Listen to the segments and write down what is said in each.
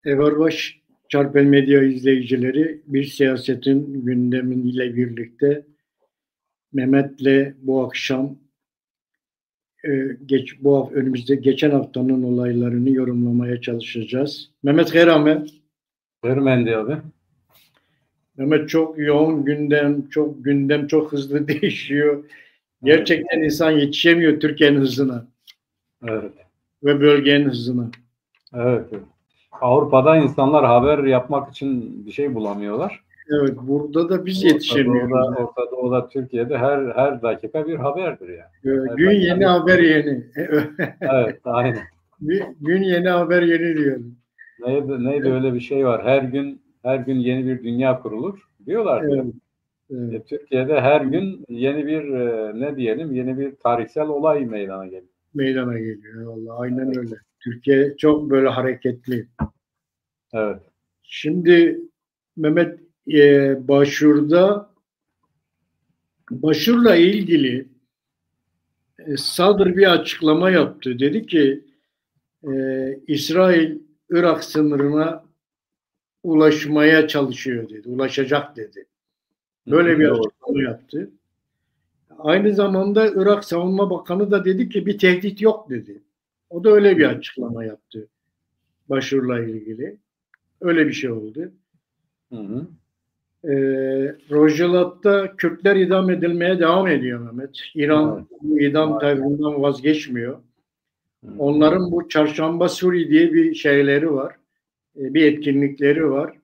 Everbaş Çarpel Medya izleyicileri, bir siyasetin gündemiyle birlikte Mehmet'le bu akşam önümüzde geçen haftanın olaylarını yorumlamaya çalışacağız. Mehmet Herame. Vermendi abi. Mehmet, çok yoğun gündem çok hızlı değişiyor. Gerçekten insan yetişemiyor Türkiye'nin hızına. Evet. Ve bölgenin hızına. Evet. Avrupa'da insanlar haber yapmak için bir şey bulamıyorlar. Evet, burada da biz yetişemiyoruz. Orta Doğu'da, Türkiye'de her dakika bir haberdir yani. Gün yeni haber yeni. Evet, aynen. Gün yeni haber yeni diyorum. Neydi öyle bir şey var. Her gün yeni bir dünya kurulur diyorlar. Evet, evet. Türkiye'de her gün yeni bir yeni bir tarihsel olay meydana geliyor. Meydana geliyor vallahi, aynen öyle. Türkiye çok böyle hareketli. Evet. Şimdi Mehmet, Başur'la ilgili Sadır bir açıklama yaptı. Dedi ki İsrail Irak sınırına ulaşmaya çalışıyor dedi. Ulaşacak dedi. Böyle bir açıklama yaptı. Aynı zamanda Irak Savunma Bakanı da dedi ki bir tehdit yok dedi. O da öyle bir açıklama yaptı Başur'la ilgili. Öyle bir şey oldu. Rojava'da Kürtler idam edilmeye devam ediyor Mehmet. İran bu idam tavrından vazgeçmiyor. Onların bu Çarşamba Suri diye bir şeyleri var. Bir etkinlikleri var.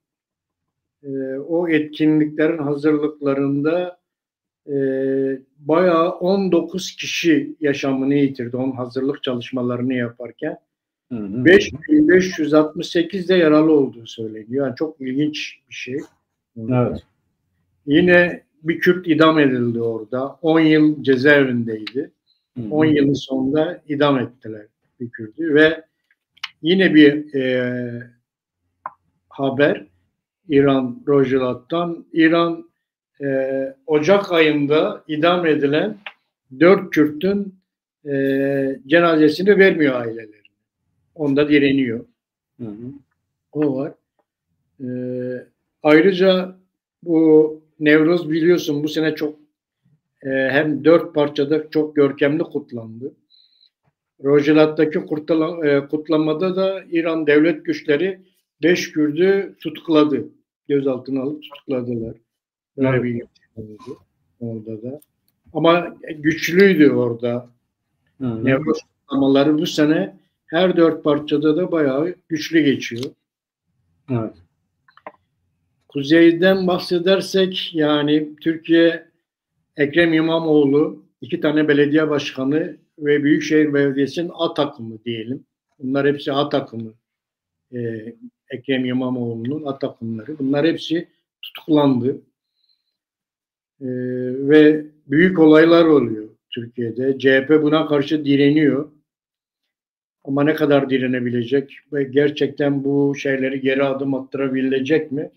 O etkinliklerin hazırlıklarında bayağı 19 kişi yaşamını yitirdi. Onun hazırlık çalışmalarını yaparken. 5568 de yaralı olduğu söyleniyor. Yani çok ilginç bir şey. Evet. Yine bir Kürt idam edildi orada. 10 yıl cezaevindeydi. 10 yılın sonunda idam ettiler bir Kürt'ü ve yine bir haber İran Rojava'dan. İran Ocak ayında idam edilen 4 Kürt'ün cenazesini vermiyor aileleri. Onda direniyor. O var. Ayrıca bu Nevruz, biliyorsun, bu sene çok hem 4 parçada çok görkemli kutlandı. Rojava'daki kutlamada da İran devlet güçleri 5 Kürt'ü tutukladı. Gözaltına alıp tutukladılar. Böyle bir oldu orada da. Ama güçlüydü orada. Nevruz kutlamaları bu sene her 4 parçada da bayağı güçlü geçiyor. Evet. Kuzeyden bahsedersek, yani Türkiye, Ekrem İmamoğlu, 2 tane belediye başkanı ve Büyükşehir Belediyesi'nin A takımı diyelim. Bunlar hepsi A takımı. Ekrem İmamoğlu'nun A takımları. Bunlar hepsi tutuklandı. Ve büyük olaylar oluyor Türkiye'de. CHP buna karşı direniyor. Ama ne kadar direnebilecek ve gerçekten bu şeyleri geri adım attırabilecek mi?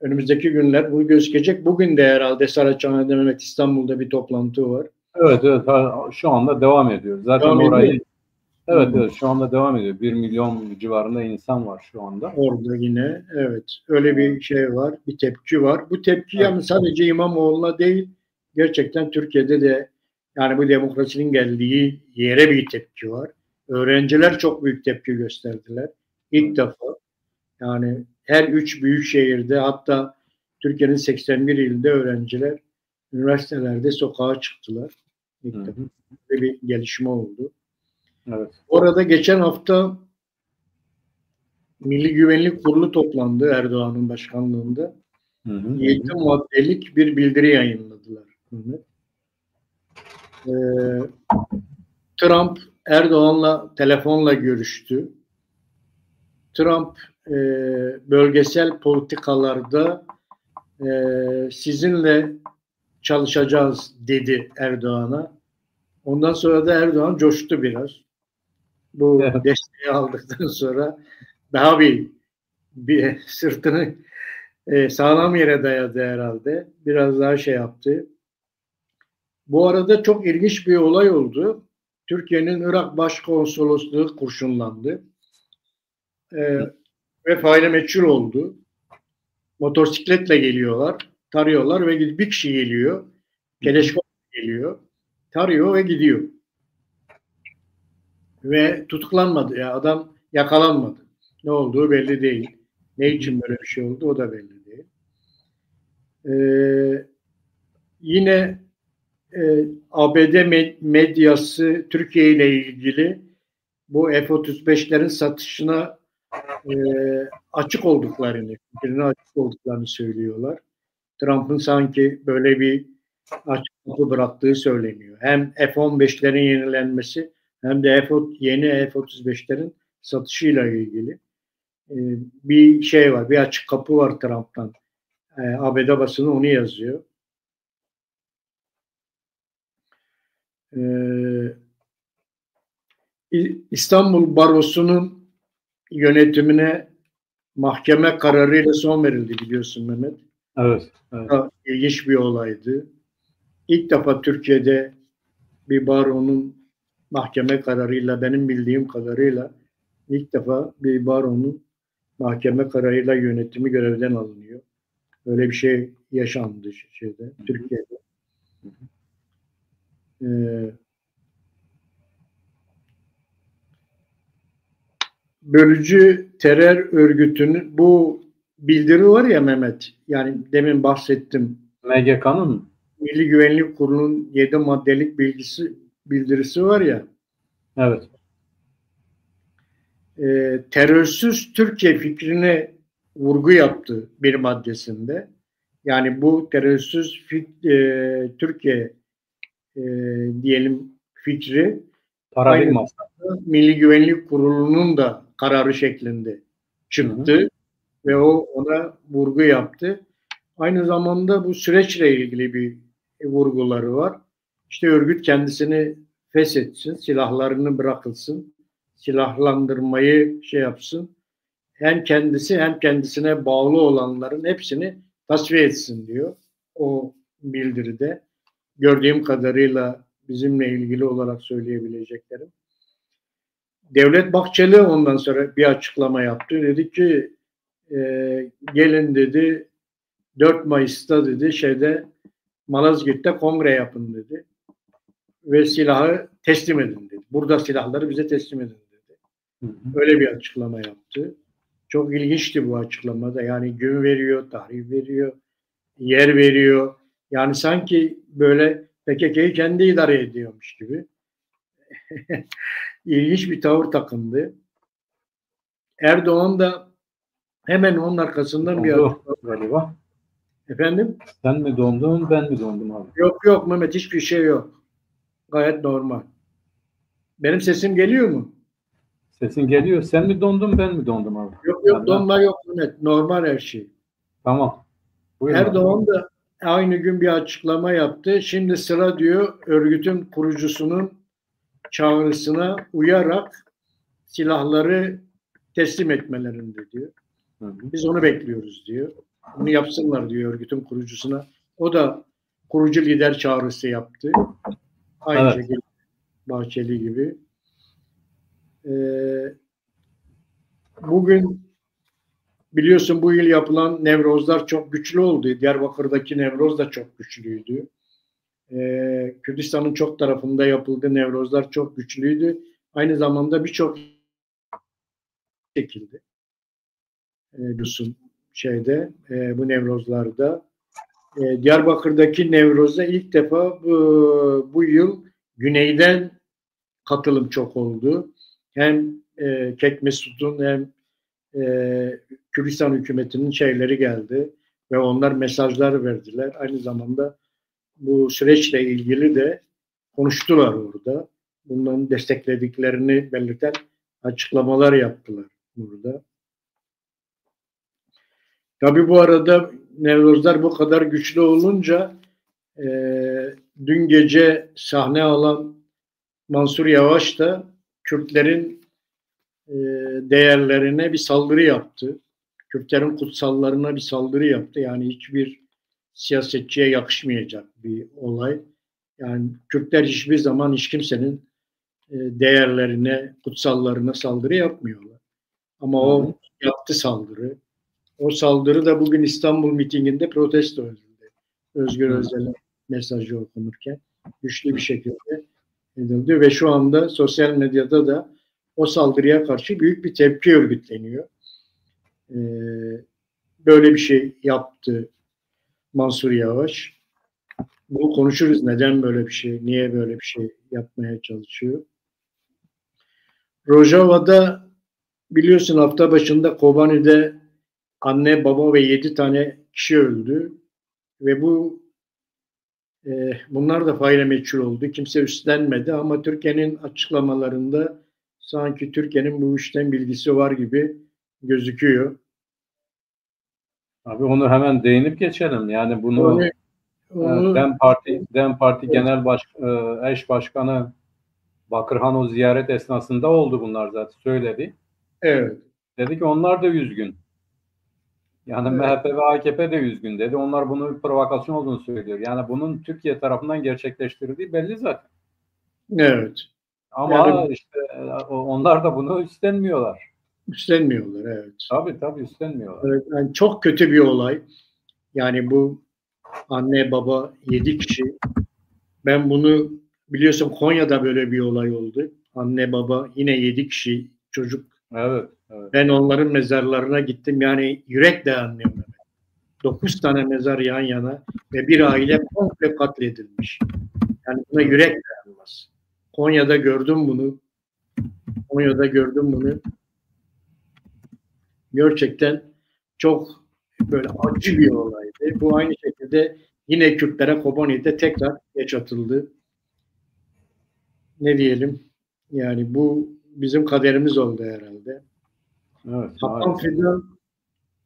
Önümüzdeki günler bu gözükecek. Bugün de herhalde Saraçhane'de, Mehmet, İstanbul'da bir toplantı var. Evet, şu anda devam ediyor. Zaten orayı evet, şu anda devam ediyor. 1 milyon civarında insan var şu anda. Orada yine evet öyle bir şey var, bir tepki var. Bu tepki yani sadece İmamoğlu'na değil, gerçekten Türkiye'de de, yani bu demokrasinin geldiği yere bir tepki var. Öğrenciler çok büyük tepki gösterdiler. İlk defa, yani her 3 büyük şehirde, hatta Türkiye'nin 81 ilinde öğrenciler üniversitelerde sokağa çıktılar. İlk defa böyle bir gelişme oldu. Evet. Orada geçen hafta Milli Güvenlik Kurulu toplandı Erdoğan'ın başkanlığında. 7 maddelik bir bildiri yayınladılar. Trump Erdoğan'la telefonla görüştü. Trump bölgesel politikalarda sizinle çalışacağız dedi Erdoğan'a. Ondan sonra da Erdoğan coştu biraz. Bu desteği aldıktan sonra daha bir sırtını sağlam yere dayadı herhalde. Biraz daha şey yaptı. Bu arada çok ilginç bir olay oldu. Türkiye'nin Irak Başkonsolosluğu kurşunlandı. ve faile meçhul oldu. Motosikletle geliyorlar, tarıyorlar ve bir kişi geliyor. Keleşkop geliyor, tarıyor ve gidiyor. Ve tutuklanmadı. Ya adam yakalanmadı. Ne olduğu belli değil. Ne için böyle bir şey oldu o da belli değil. Yine ABD medyası Türkiye ile ilgili bu F-35'lerin satışına açık olduklarını, fikrine açık olduklarını söylüyorlar. Trump'ın sanki böyle bir açık kapı bıraktığı söyleniyor. Hem F-15'lerin yenilenmesi hem de yeni F-35'lerin satışıyla ilgili bir şey var, bir açık kapı var Trump'tan. ABD basını onu yazıyor. İstanbul Barosu'nun yönetimine mahkeme kararıyla son verildi biliyorsun Mehmet. Evet. Evet. İlginç bir olaydı. İlk defa Türkiye'de bir baronun mahkeme kararıyla, benim bildiğim kadarıyla ilk defa bir baronun mahkeme kararıyla yönetimi görevden alınıyor. Öyle bir şey yaşandı Türkiye'de. Bölücü terör örgütünün bu bildiri var ya Mehmet, yani demin bahsettim. MGK'nın Milli Güvenlik Kurulu'nun 7 maddelik bildirisi var ya. Evet. Terörsüz Türkiye fikrine vurgu yaptı bir maddesinde. Yani bu terörsüz Türkiye diyelim fikri paradigma Milli Güvenlik Kurulu'nun da kararı şeklinde çıktı ve ona vurgu yaptı. Aynı zamanda bu süreçle ilgili bir vurguları var. İşte örgüt kendisini feshetsin, silahlarını bırakılsın, silahlandırmayı yapsın. Hem kendisi hem kendisine bağlı olanların hepsini tasfiye etsin diyor o bildiride. Gördüğüm kadarıyla bizimle ilgili olarak söyleyebileceklerim. Devlet Bahçeli ondan sonra bir açıklama yaptı. Dedi ki gelin dedi 4 Mayıs'ta dedi Malazgirt'te kongre yapın dedi. Ve silahı teslim edin dedi. Burada silahları bize teslim edin dedi. Öyle bir açıklama yaptı. Çok ilginçti bu açıklamada. Yani gün veriyor, tarih veriyor, yer veriyor. Yani sanki böyle PKK'yı kendi idare ediyormuş gibi. İlginç bir tavır takındı. Erdoğan da hemen onun arkasından bir açıklama. Galiba. Efendim? Sen mi dondun, ben mi dondum abi? Yok Mehmet, hiçbir şey yok. Gayet normal. Benim sesim geliyor mu? Sesin geliyor. Sen mi dondun, ben mi dondum abi? Yok donma yok Mehmet. Normal her şey. Tamam. Buyurun Erdoğan abi. da aynı gün bir açıklama yaptı. Şimdi sıra diyor örgütün kurucusunun çağrısına uyarak silahları teslim etmelerinde diyor. Biz onu bekliyoruz diyor. Bunu yapsınlar diyor örgütün kurucusuna. O da kurucu lider çağrısı yaptı. Aynı şekilde Bahçeli gibi. Bugün biliyorsun bu yıl yapılan Nevrozlar çok güçlü oldu. Diyarbakır'daki Nevroz da çok güçlüydü. Kürdistan'ın çok tarafında yapıldığı Nevrozlar çok güçlüydü. Aynı zamanda birçok şekilde bu Nevrozlarda. Diyarbakır'daki Nevroz'da ilk defa bu yıl güneyden katılım çok oldu. Hem Kek Mesut'un hem Kürdistan hükümetinin şeyleri geldi ve onlar mesajlar verdiler. Aynı zamanda bu süreçle ilgili de konuştular orada. Bunların desteklediklerini belirten açıklamalar yaptılar burada. Tabii bu arada Nevrozlar bu kadar güçlü olunca dün gece sahne alan Mansur Yavaş da Kürtlerin değerlerine bir saldırı yaptı. Kürtlerin kutsallarına bir saldırı yaptı. Yani hiçbir siyasetçiye yakışmayacak bir olay. Yani Kürtler hiçbir zaman hiç kimsenin değerlerine, kutsallarına saldırı yapmıyorlar. Ama o yaptı saldırı. O saldırı da bugün İstanbul mitinginde protesto edildi. Özgür Özel'in mesajı okunurken güçlü bir şekilde edildi ve şu anda sosyal medyada da o saldırıya karşı büyük bir tepki örgütleniyor. Böyle bir şey yaptı Mansur Yavaş. Bunu konuşuruz. Neden böyle bir şey, niye böyle bir şey yapmaya çalışıyor? Rojava'da biliyorsun hafta başında Kobani'de anne, baba ve 7 tane kişi öldü. Ve bunlar da faile meçhul oldu. Kimse üstlenmedi ama Türkiye'nin açıklamalarında sanki Türkiye'nin bu işten bilgisi var gibi gözüküyor. Abi onu hemen değinip geçelim. Yani bunu DEM Parti Genel Eş Başkanı Bakırhan o ziyaret esnasında oldu bunlar zaten söyledi. Evet. Dedi ki onlar da üzgün. Yani evet. MHP ve AKP de üzgün dedi. Onlar bunun bir provokasyon olduğunu söylüyor. Yani bunun Türkiye tarafından gerçekleştirildiği belli zaten. Evet. Ama yani, işte onlar da bunu üstlenmiyorlar. Üstlenmiyorlar, evet. Tabii üstlenmiyorlar. Evet, yani çok kötü bir olay. Yani bu anne, baba, 7 kişi. Ben bunu biliyorsun Konya'da böyle bir olay oldu. Anne, baba, yine 7 kişi çocuk. Evet. Ben onların mezarlarına gittim. Yani yürek dayanmıyor. 9 tane mezar yan yana ve bir aile komple katledilmiş. Yani buna yürek dayanmaz. Konya'da gördüm bunu. Gerçekten çok böyle acı bir olaydı. Bu aynı şekilde yine Kürtlere Kobani'de tekrar yaşatıldı. Ne diyelim? Yani bu bizim kaderimiz oldu herhalde. Evet. Hakan Fidan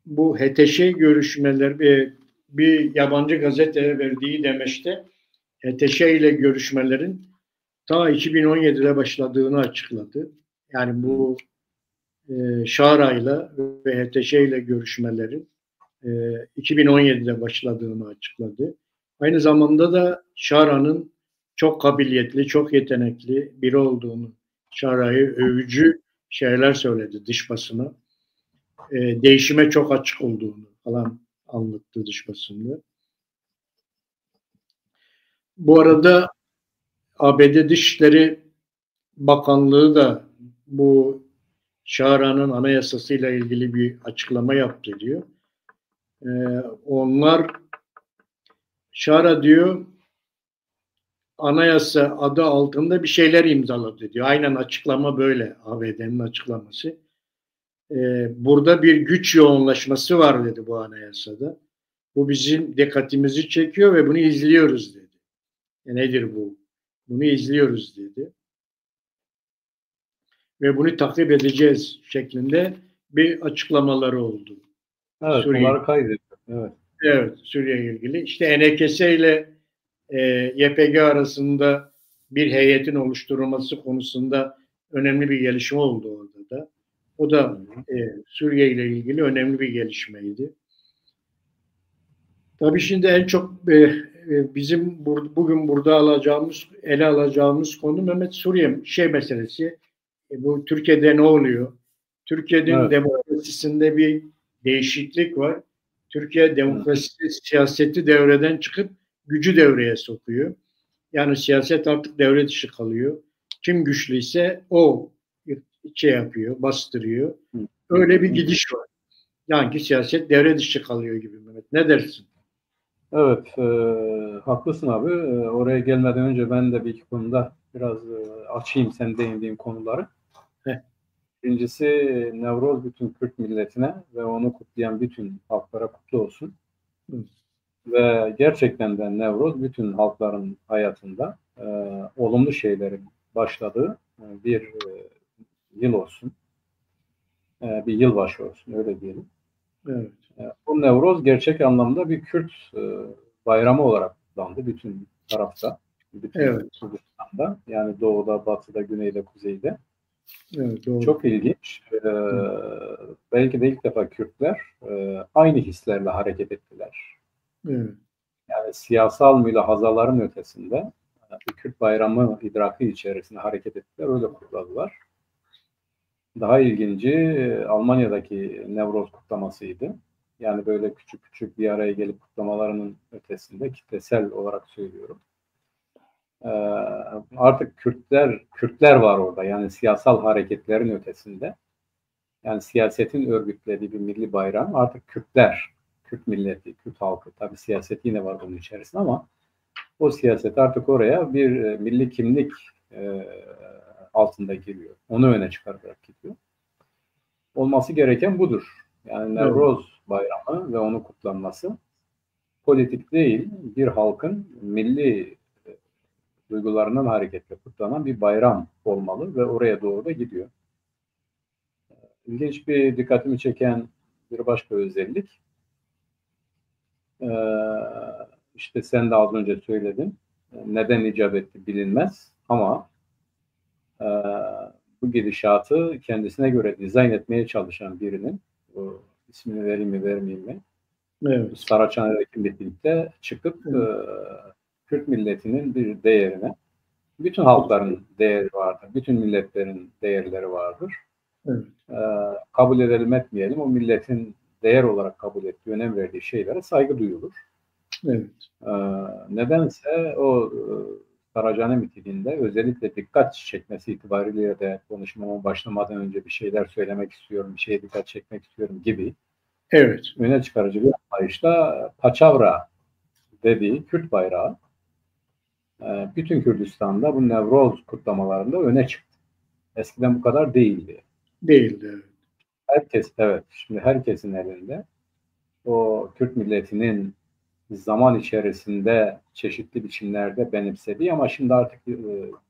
bu HTŞ görüşmeleri bir yabancı gazeteye verdiği demeçte HTŞ ile görüşmelerin ta 2017'de başladığını açıkladı. Yani bu Şara'yla ve HTŞ ile görüşmelerin 2017'de başladığını açıkladı. Aynı zamanda da Şara'nın çok kabiliyetli, çok yetenekli biri olduğunu, Şara'yı övücü şeyler söyledi dış basına. Değişime çok açık olduğunu falan anlattı dış basında. Bu arada ABD Dışişleri Bakanlığı da bu Şara'nın anayasasıyla ilgili bir açıklama yaptı diyor. Onlar Şara diyor anayasa adı altında bir şeyler imzaladı diyor. Aynen açıklama böyle ABD'nin açıklaması. Burada bir güç yoğunlaşması var dedi bu anayasada. Bu bizim dikkatimizi çekiyor ve bunu izliyoruz dedi. Nedir bu? Bunu izliyoruz dedi. Ve bunu takip edeceğiz şeklinde bir açıklamaları oldu. Evet, bunları kaydediyor. Evet, Suriye ilgili. İşte ENKS ile YPG arasında bir heyetin oluşturulması konusunda önemli bir gelişme oldu orada da. O da Suriye ile ilgili önemli bir gelişmeydi. Tabii şimdi en çok bizim bugün burada ele alacağımız konu Mehmet Suriye meselesi. Bu Türkiye'de ne oluyor? Türkiye'nin demokrasisinde bir değişiklik var. Türkiye demokrasi siyaseti devreden çıkıp gücü devreye sokuyor. Yani siyaset artık devre dışı kalıyor. Kim güçlüyse o yapıyor, bastırıyor. Öyle bir gidiş var. Yani siyaset devre dışı kalıyor gibi Mehmet. Ne dersin? Evet, haklısın abi. Oraya gelmeden önce ben de bir iki konuda biraz açayım sen değindiğin konuları. Birincisi Nevroz bütün Kürt milletine ve onu kutlayan bütün halklara kutlu olsun. Ve gerçekten de Nevroz bütün halkların hayatında olumlu şeylerin başladığı bir yıl olsun. Bir yılbaşı olsun öyle diyelim. Evet. Bu Nevroz gerçek anlamda bir Kürt bayramı olarak kutlandı bütün tarafta. Bütün Kürdistan'da. Yani doğuda, batıda, güneyde, kuzeyde. Evet, doğru. Çok ilginç. Belki de ilk defa Kürtler aynı hislerle hareket ettiler. Evet. Yani siyasal mülahazaların ötesinde bir Kürt bayramı idrakı içerisinde hareket ettiler. Öyle kutladılar. Daha ilginci Almanya'daki Nevroz kutlamasıydı. Yani böyle küçük küçük bir araya gelip kutlamalarının ötesinde kitlesel olarak söylüyorum. Artık Kürtler var orada. Yani siyasal hareketlerin ötesinde. Yani siyasetin örgütlediği bir milli bayram. Artık Kürtler, Kürt milleti, Kürt halkı. Tabii siyaset yine var bunun içerisinde ama o siyaset artık oraya bir milli kimlik altında giriyor. Onu öne çıkararak gidiyor. Olması gereken budur. Yani Nevroz bayramı ve onun kutlanması politik değil, bir halkın milli duygularından hareketle kutlanan bir bayram olmalı ve oraya doğru da gidiyor. İlginç bir dikkatimi çeken bir başka özellik, işte sen de az önce söyledin, neden icap etti bilinmez ama bu gidişatı kendisine göre dizayn etmeye çalışan birinin, ismini vereyim mi vermeyeyim mi? Evet. Saraçhane'deki birlikte çıkıp Kürt milletinin bir değerine, bütün halkların değeri vardır, bütün milletlerin değerleri vardır. Evet. Kabul edelim etmeyelim, o milletin değer olarak kabul ettiği, önem verdiği şeylere saygı duyulur. Evet. Nedense o Saraçhane mitinginde özellikle dikkat çekmesi itibariyle de konuşmama başlamadan önce bir şeyler söylemek istiyorum, bir şeye dikkat çekmek istiyorum gibi. Evet. Öne çıkarıcı bir anlayışla Paçavra dediği Kürt bayrağı bütün Kürdistan'da bu Nevroz kutlamalarında öne çıktı. Eskiden bu kadar değildi. Değildi. Herkes, evet, şimdi herkesin elinde o Kürt milletinin zaman içerisinde çeşitli biçimlerde benimsediği ama şimdi artık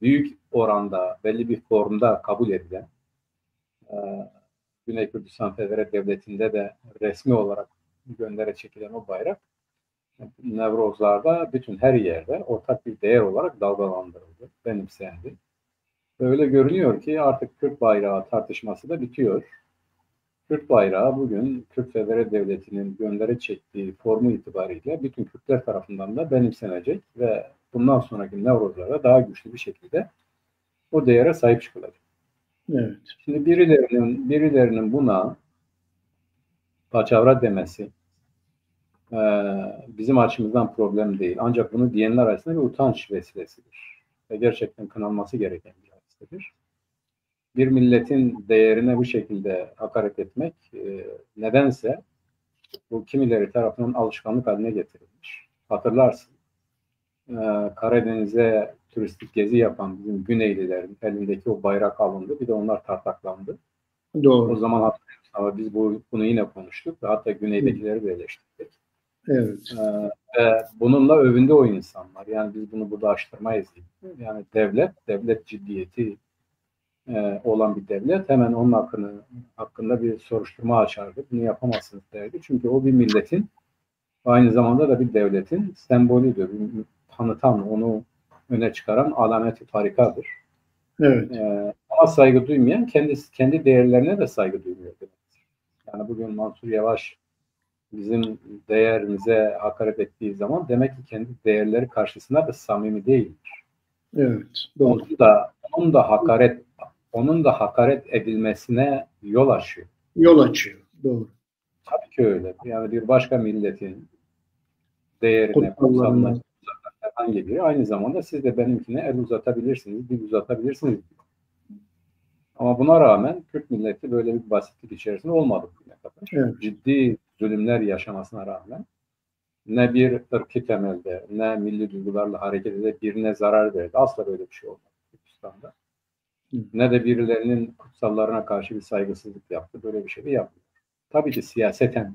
büyük oranda, belli bir formda kabul edilen Güney Kürdistan Federe Devleti'nde de resmi olarak göndere çekilen o bayrak Nevrozlar'da bütün her yerde ortak bir değer olarak dalgalandırıldı, benimsendi. Öyle görünüyor ki artık Kürt bayrağı tartışması da bitiyor. Kürt bayrağı bugün Kürt Federe Devleti'nin göndere çektiği formu itibariyle bütün Kürtler tarafından da benimsenecek ve bundan sonraki Nevrozlar'da daha güçlü bir şekilde o değere sahip çıkılacak. Evet. Şimdi birilerinin buna paçavra demesi bizim açımızdan problem değil. Ancak bunu diyenler arasında bir utanç vesilesidir. Ve gerçekten kınanması gereken bir hadisedir. Bir milletin değerine bu şekilde hakaret etmek nedense bu kimileri tarafından alışkanlık haline getirilmiş. Hatırlarsın. Karadeniz'e turistik gezi yapan bizim Güneylilerin elindeki o bayrak alındı. Bir de onlar tartaklandı. Doğru. O zaman hatırlıyorsun ama biz bunu yine konuştuk ve hatta Güney'dekileri de eleştirdik. Evet. Bununla övündü o insanlar. Yani biz bunu burada aştırmayız gibi. Yani devlet ciddiyeti olan bir devlet hemen onun hakkında bir soruşturma açardı. Bunu yapamazsınız derdi. Çünkü o bir milletin aynı zamanda da bir devletin sembolüdür. Tanıtan, onu öne çıkaran alameti farikadır. Evet. Ama saygı duymayan kendi değerlerine de saygı duymuyor. Yani bugün Mansur Yavaş bizim değerimize hakaret ettiği zaman demek ki kendi değerleri karşısında da samimi değildir. Evet. Doğru. Onun da hakaret edilmesine yol açıyor. Doğru. Tabii ki öyle. Yani bir başka milletin değerine, kutsalına herhangi biri aynı zamanda siz de benimkine el uzatabilirsiniz, dil uzatabilirsiniz. Ama buna rağmen Kürt milleti böyle bir basitlik içerisinde olmadı bugüne kadar. Evet. Ciddi zulümler yaşamasına rağmen ne bir ırkı temelde, ne milli duygularla hareket edip birine zarar verdi. Asla böyle bir şey olmadı Kürdistan'da. Ne de birilerinin kutsallarına karşı bir saygısızlık yaptı. Böyle bir şey de yapmıyor. Tabii ki siyaseten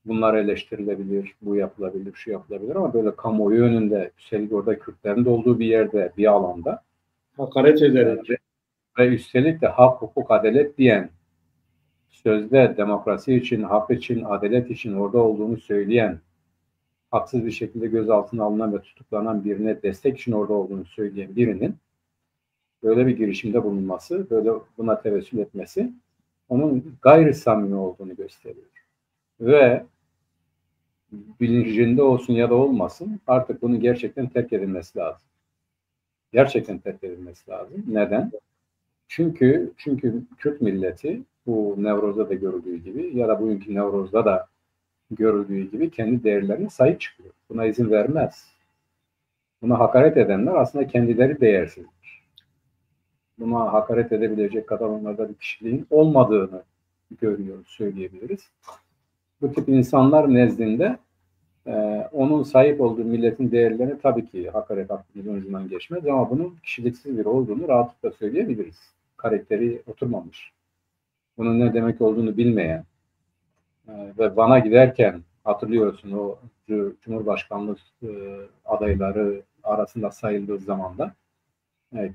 bunlar eleştirilebilir, bu yapılabilir, şu yapılabilir ama böyle kamuoyu önünde, üstelik orada Kürtlerin de olduğu bir yerde, bir alanda hakaret ederek ve üstelik de hak, hukuk, adalet diyen, sözde demokrasi için, hak için, adalet için orada olduğunu söyleyen, haksız bir şekilde gözaltına alınan ve tutuklanan birine destek için orada olduğunu söyleyen birinin böyle bir girişimde bulunması, böyle buna tevessül etmesi onun gayri samimi olduğunu gösteriyor. Ve bilincinde olsun ya da olmasın artık bunu gerçekten terk edilmesi lazım. Gerçekten terk edilmesi lazım. Neden? Çünkü Kürt milleti bu Nevroz'da da görüldüğü gibi ya da bugünkü Nevroz'da da görüldüğü gibi kendi değerlerine sahip çıkıyor. Buna izin vermez. Buna hakaret edenler aslında kendileri değersizdir. Buna hakaret edebilecek kadar onlarda bir kişiliğin olmadığını görüyoruz, söyleyebiliriz. Bu tip insanlar nezdinde onun sahip olduğu milletin değerlerini tabii ki hakaret hakkının ucundan geçmez ama bunun kişiliksiz biri olduğunu rahatlıkla söyleyebiliriz. Karakteri oturmamış. Bunun ne demek olduğunu bilmeyen ve Van'a giderken hatırlıyorsun o Cumhurbaşkanlık adayları arasında sayıldığı zamanda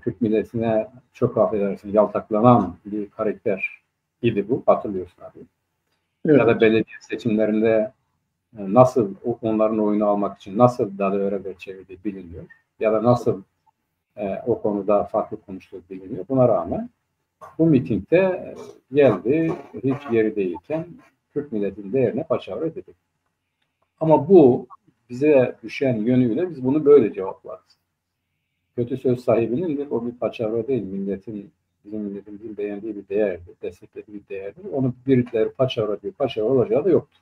Kürt milletine çok affedersin yaltaklanan bir karakter idi bu. Hatırlıyorsun abi. Evet. Ya da belediye seçimlerinde nasıl onların oyunu almak için nasıl dalgalara çevirdiği biliniyor. Ya da nasıl o konuda farklı konuştuğu biliniyor. Buna rağmen bu mitingde geldi, hiç yeri değilken Kürt milletinin değerine paçavra edildi. Ama bu bize düşen yönüyle biz bunu böyle cevaplarız. Kötü söz sahibinin o bir paçavra değil, bizim milletimizin beğendiği bir değerdir, desteklediği bir değerdir. Onu birileri paçavra diyor, paçavra olacağı da yoktur.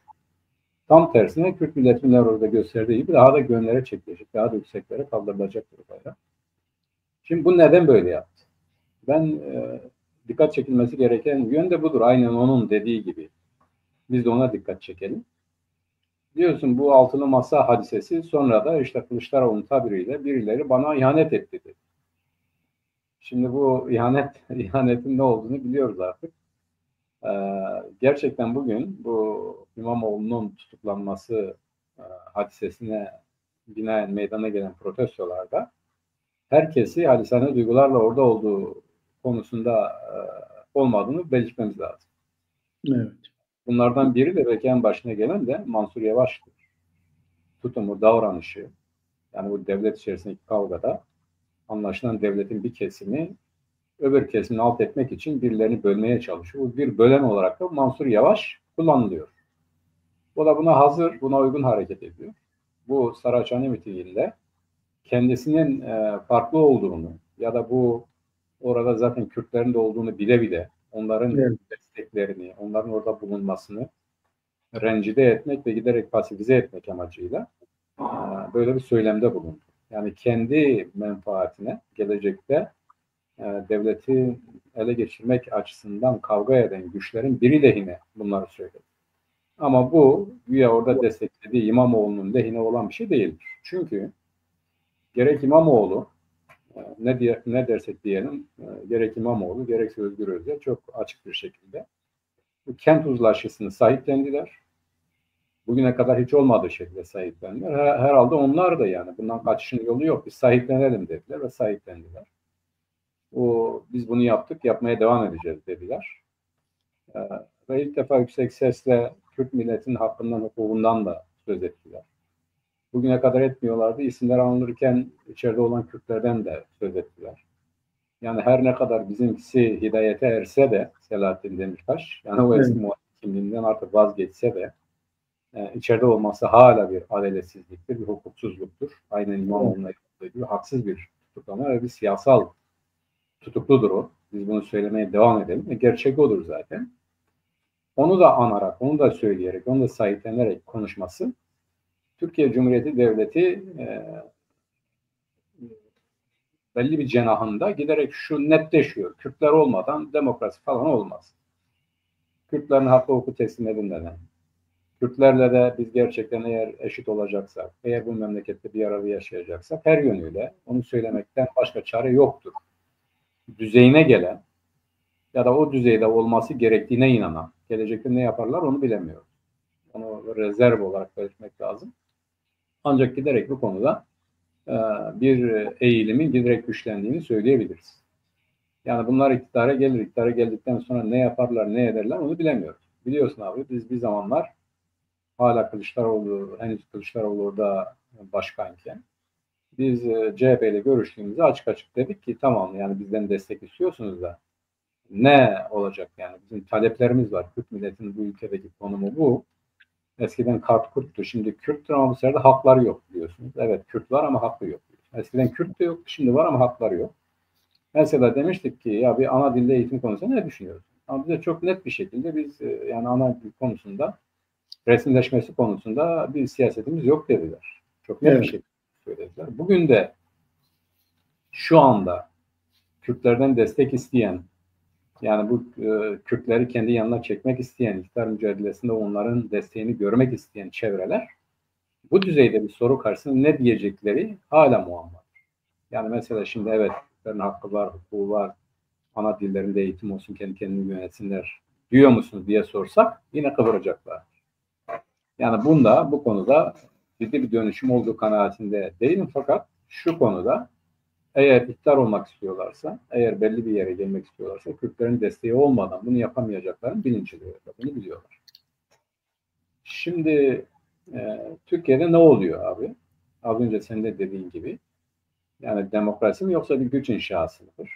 Tam tersine Kürt milletinin orada gösterdiği gibi daha da gönlere çekilecek, daha da yükseklere kaldırılacaktır bu bayrak. Şimdi bu neden böyle yaptı? Ben dikkat çekilmesi gereken yön de budur. Aynen onun dediği gibi. Biz de ona dikkat çekelim. Diyorsun bu altılı masa hadisesi sonra da işte Kılıçdaroğlu'nun tabiriyle birileri bana ihanet etti dedi. Şimdi bu ihanetin ne olduğunu biliyoruz artık. Gerçekten bugün bu İmamoğlu'nun tutuklanması hadisesine binaen meydana gelen protestolarda herkesi halisane duygularla orada olduğu konusunda olmadığını belirtmemiz lazım. Evet. Bunlardan biri de belki en başına gelen de Mansur Yavaş'tır. Tutumu, davranışı, yani bu devlet içerisindeki kavgada anlaşılan devletin bir kesimi öbür kesimini alt etmek için birilerini bölmeye çalışıyor. Bu bir bölen olarak da Mansur Yavaş kullanılıyor. O da buna hazır, buna uygun hareket ediyor. Bu Saraçhane mitinginde kendisinin farklı olduğunu ya da bu orada zaten Kürtlerin de olduğunu bile bile onların desteklerini, onların orada bulunmasını rencide etmek ve giderek pasifize etmek amacıyla böyle bir söylemde bulundu. Yani kendi menfaatine gelecekte devleti ele geçirmek açısından kavga eden güçlerin biri lehine bunları söyledi. Ama bu güya orada desteklediği İmamoğlu'nun lehine olan bir şey değildir. Çünkü gerek İmamoğlu ne dersek diyelim gerek İmamoğlu gerekse Özgür Özel çok açık bir şekilde bu kent uzlaşısını sahiplendiler. Bugüne kadar hiç olmadığı şekilde sahiplendiler. Herhalde onlar da yani bundan kaçışın yolu yok. Biz sahiplenelim dediler ve sahiplendiler. Biz bunu yaptık, yapmaya devam edeceğiz dediler. Ve ilk defa yüksek sesle Kürt milletinin hakkından, hukukundan da söz ettiler. Bugüne kadar etmiyorlardı. İsimler anılırken içeride olan Kürtlerden de söz ettiler. Yani her ne kadar bizimkisi hidayete erse de Selahattin Demirtaş, yani o eski muhalif kimliğinden artık vazgeçse de içeride olması hala bir adaletsizliktir, bir hukuksuzluktur. Aynen İmamoğlu'na yaptığı gibi haksız bir tutuklama ve bir siyasal tutukludur o. Biz bunu söylemeye devam edelim. Gerçek odur zaten. Onu da anarak, onu da söyleyerek, onu da sahiplenerek konuşması Türkiye Cumhuriyeti Devleti belli bir cenahında giderek şu netleşiyor. Kürtler olmadan demokrasi falan olmaz. Kürtlerin hakkı hukuku teslim edilmeden. Kürtlerle de biz gerçekten eğer eşit olacaksak, eğer bu memlekette bir arada yaşayacaksak her yönüyle onu söylemekten başka çare yoktur. Düzeyine gelen ya da o düzeyde olması gerektiğine inanan, gelecekte ne yaparlar onu bilemiyoruz. Onu rezerv olarak belirtmek lazım. Ancak giderek bu konuda bir eğilimin giderek güçlendiğini söyleyebiliriz. Yani bunlar iktidara gelir, iktidara geldikten sonra ne yaparlar, ne ederler onu bilemiyoruz. Biliyorsun abi biz bir zamanlar hala henüz Kılıçdaroğlu orada başkanken biz CHP ile görüştüğümüzde açık açık dedik ki tamam yani bizden destek istiyorsunuz da ne olacak yani bizim taleplerimiz var. Kürt milletinin bu ülkedeki konumu bu. Eskiden Kart-Kurt'tu, şimdi Kürt'tür ama bu sefer de hakları yok biliyorsunuz. Evet Kürt var ama hakkı yok. Eskiden Kürt de yok, şimdi var ama hakları yok. Mesela demiştik ki ya bir ana dilde eğitim konusunda ne düşünüyoruz? Ama bize çok net bir şekilde biz yani ana dil konusunda, resimleşmesi konusunda bir siyasetimiz yok dediler. Çok net bir şekilde söylediler. Bugün de şu anda Kürtlerden destek isteyen, yani bu Kürtleri kendi yanına çekmek isteyen, iktidar mücadelesinde onların desteğini görmek isteyen çevreler bu düzeyde bir soru karşısında ne diyecekleri hala muamma. Yani mesela şimdi evet Kürtlerin hakkı var, hukuku var, ana dillerinde eğitim olsun, kendi kendini yönetsinler diyor musunuz diye sorsak yine kıvıracaklar. Yani bu konuda ciddi bir dönüşüm olduğu kanaatinde değilim, fakat şu konuda eğer iktidar olmak istiyorlarsa, eğer belli bir yere gelmek istiyorlarsa Kürtlerin desteği olmadan bunu yapamayacaklarını bilinçliyorlar. Bunu biliyorlar. Şimdi Türkiye'de ne oluyor abi? Az önce senin de dediğin gibi. Yani demokrasi mi yoksa bir güç inşası mıdır?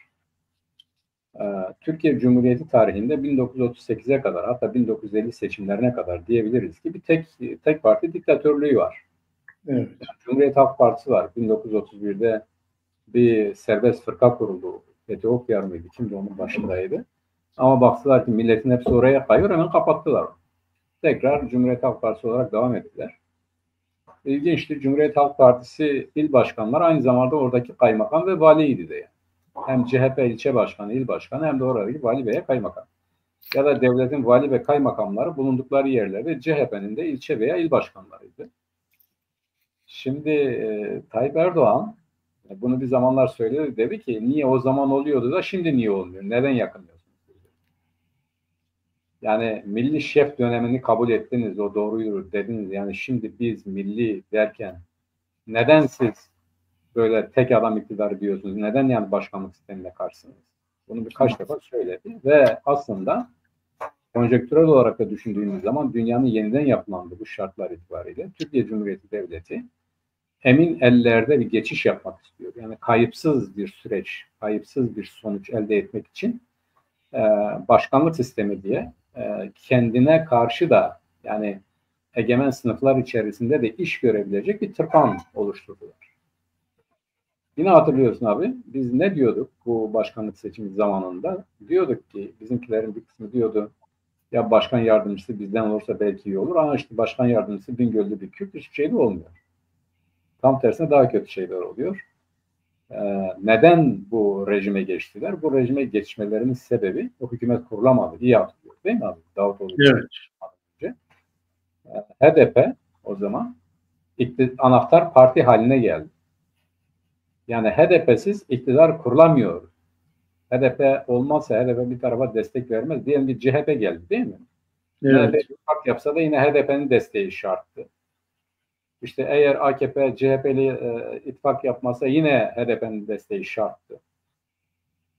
Türkiye Cumhuriyeti tarihinde 1938'e kadar, hatta 1950 seçimlerine kadar diyebiliriz ki bir tek parti diktatörlüğü var. Evet. Yani Cumhuriyet Halk Partisi var. 1931'de bir serbest fırka kuruldu. Fethi Okyar mıydı? Kimdi onun başındaydı? Ama baktılar ki milletin hepsi oraya kayıyor, hemen kapattılar. Tekrar Cumhuriyet Halk Partisi olarak devam ettiler. İlginçtir. Cumhuriyet Halk Partisi il başkanları aynı zamanda oradaki kaymakam ve valiydi de. Hem CHP ilçe başkanı, il başkanı hem de oradaki vali veya kaymakam. Ya da devletin vali ve kaymakamları bulundukları yerlerde CHP'nin de ilçe veya il başkanlarıydı. Şimdi Tayyip Erdoğan bunu bir zamanlar söyledi, dedi ki niye o zaman oluyordu da şimdi niye olmuyor? Neden yakınıyorsunuz? Yani milli şef dönemini kabul ettiniz, o doğruydu dediniz. Yani şimdi biz milli derken neden siz böyle tek adam iktidarı diyorsunuz? Neden yani başkanlık sistemine karşısınız? Bunu birkaç defa söyledi ve aslında konjektürel olarak da düşündüğümüz zaman dünyanın yeniden yapılandığı bu şartlar itibariyle Türkiye Cumhuriyeti Devleti emin ellerde bir geçiş yapmak istiyor. Yani kayıpsız bir süreç, kayıpsız bir sonuç elde etmek için başkanlık sistemi diye kendine karşı da yani egemen sınıflar içerisinde de iş görebilecek bir tırpan oluşturdular. Yine hatırlıyorsun abi, biz ne diyorduk bu başkanlık seçimi zamanında? Diyorduk ki bizimkilerin bir kısmı diyordu ya başkan yardımcısı bizden olursa belki iyi olur, ama işte başkan yardımcısı Bingöl'lü bir Kürt, hiçbir şey de olmuyor. Tam tersine daha kötü şeyler oluyor. Neden bu rejime geçtiler? Bu rejime geçmelerinin sebebi o hükümet kurulamadı. İyi hatırlıyor değil mi abi? Davutoğlu. Evet. HDP o zaman anahtar parti haline geldi. Yani HDP'siz iktidar kurulamıyor. HDP olmazsa HDP bir tarafa destek vermez. Diyelim bir CHP geldi değil mi? Evet. MHP ittifak yapsa da yine HDP'nin desteği şarttı. İşte eğer AKP, CHP'li ittifak yapmasa yine HDP'nin desteği şarttı.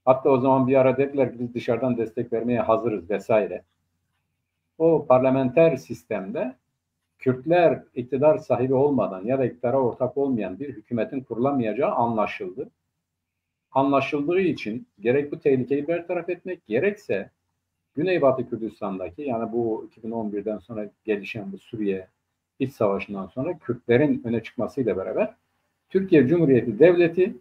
Hatta o zaman bir ara dediler ki biz dışarıdan destek vermeye hazırız vesaire. O parlamenter sistemde Kürtler iktidar sahibi olmadan ya da iktidara ortak olmayan bir hükümetin kurulamayacağı anlaşıldı. Anlaşıldığı için gerek bu tehlikeyi bertaraf etmek, gerekse Güneybatı Kürdistan'daki, yani bu 2011'den sonra gelişen bu Suriye İç Savaşı'ndan sonra Kürtlerin öne çıkmasıyla beraber Türkiye Cumhuriyeti Devleti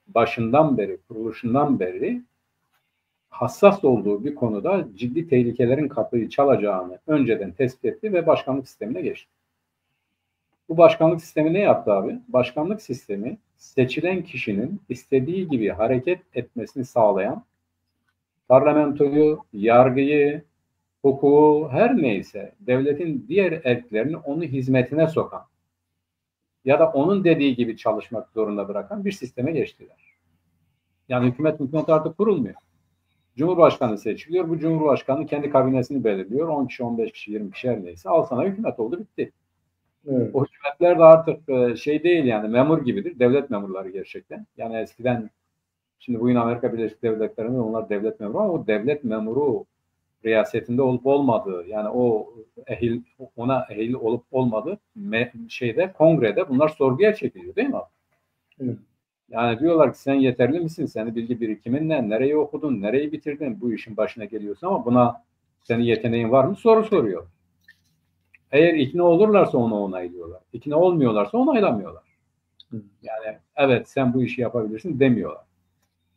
başından beri, kuruluşundan beri hassas olduğu bir konuda ciddi tehlikelerin kapıyı çalacağını önceden tespit etti ve başkanlık sistemine geçti. Bu başkanlık sistemi ne yaptı abi? Başkanlık sistemi seçilen kişinin istediği gibi hareket etmesini sağlayan, parlamentoyu, yargıyı, hukuku, her neyse devletin diğer erklerini onun hizmetine sokan ya da onun dediği gibi çalışmak zorunda bırakan bir sisteme geçtiler. Yani hükümet artık kurulmuyor. Cumhurbaşkanı seçiliyor. Bu Cumhurbaşkanı kendi kabinesini belirliyor. 10 kişi, 15 kişi, 20 kişi her neyse. Al sana hükümet oldu, bitti. Evet. O hükümetler de artık şey değil, yani memur gibidir. Devlet memurları gerçekten. Yani eskiden, şimdi bugün Amerika Birleşik Devletleri'nde onlar devlet memuru, ama o devlet memuru riyasetinde olup olmadığı, yani ona ehil olup olmadığı kongrede bunlar sorguya çekiliyor değil mi abi? Evet. Yani diyorlar ki sen yeterli misin? Senin bilgi birikimin ne? Nereyi okudun? Nereyi bitirdin? Bu işin başına geliyorsun ama buna senin yeteneğin var mı? Soru soruyor. Eğer ikna olurlarsa onu onaylıyorlar. İkna olmuyorlarsa onaylamıyorlar. Yani evet sen bu işi yapabilirsin demiyorlar.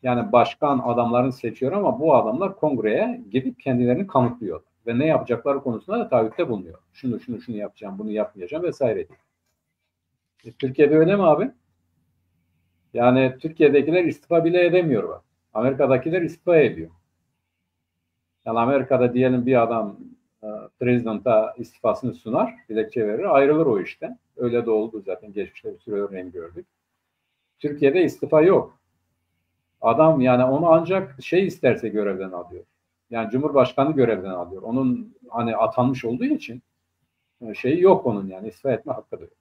Yani başkan adamlarını seçiyor ama bu adamlar kongreye gidip kendilerini kanıtlıyor. Ve ne yapacakları konusunda da taahhütte bulunuyor. Şunu yapacağım, bunu yapmayacağım vesaire. Türkiye'de öyle mi abi? Yani Türkiye'dekiler istifa bile edemiyor bak. Amerika'dakiler istifa ediyor. Yani Amerika'da diyelim bir adam prezidenta istifasını sunar, dilekçe verir, ayrılır o işten. Öyle de oldu zaten. Geçmişte bir sürü örneğini gördük. Türkiye'de istifa yok. Adam yani onu ancak isterse görevden alıyor. Yani Cumhurbaşkanı görevden alıyor. Onun hani atanmış olduğu için şeyi yok onun, yani istifa etme hakkı da yok.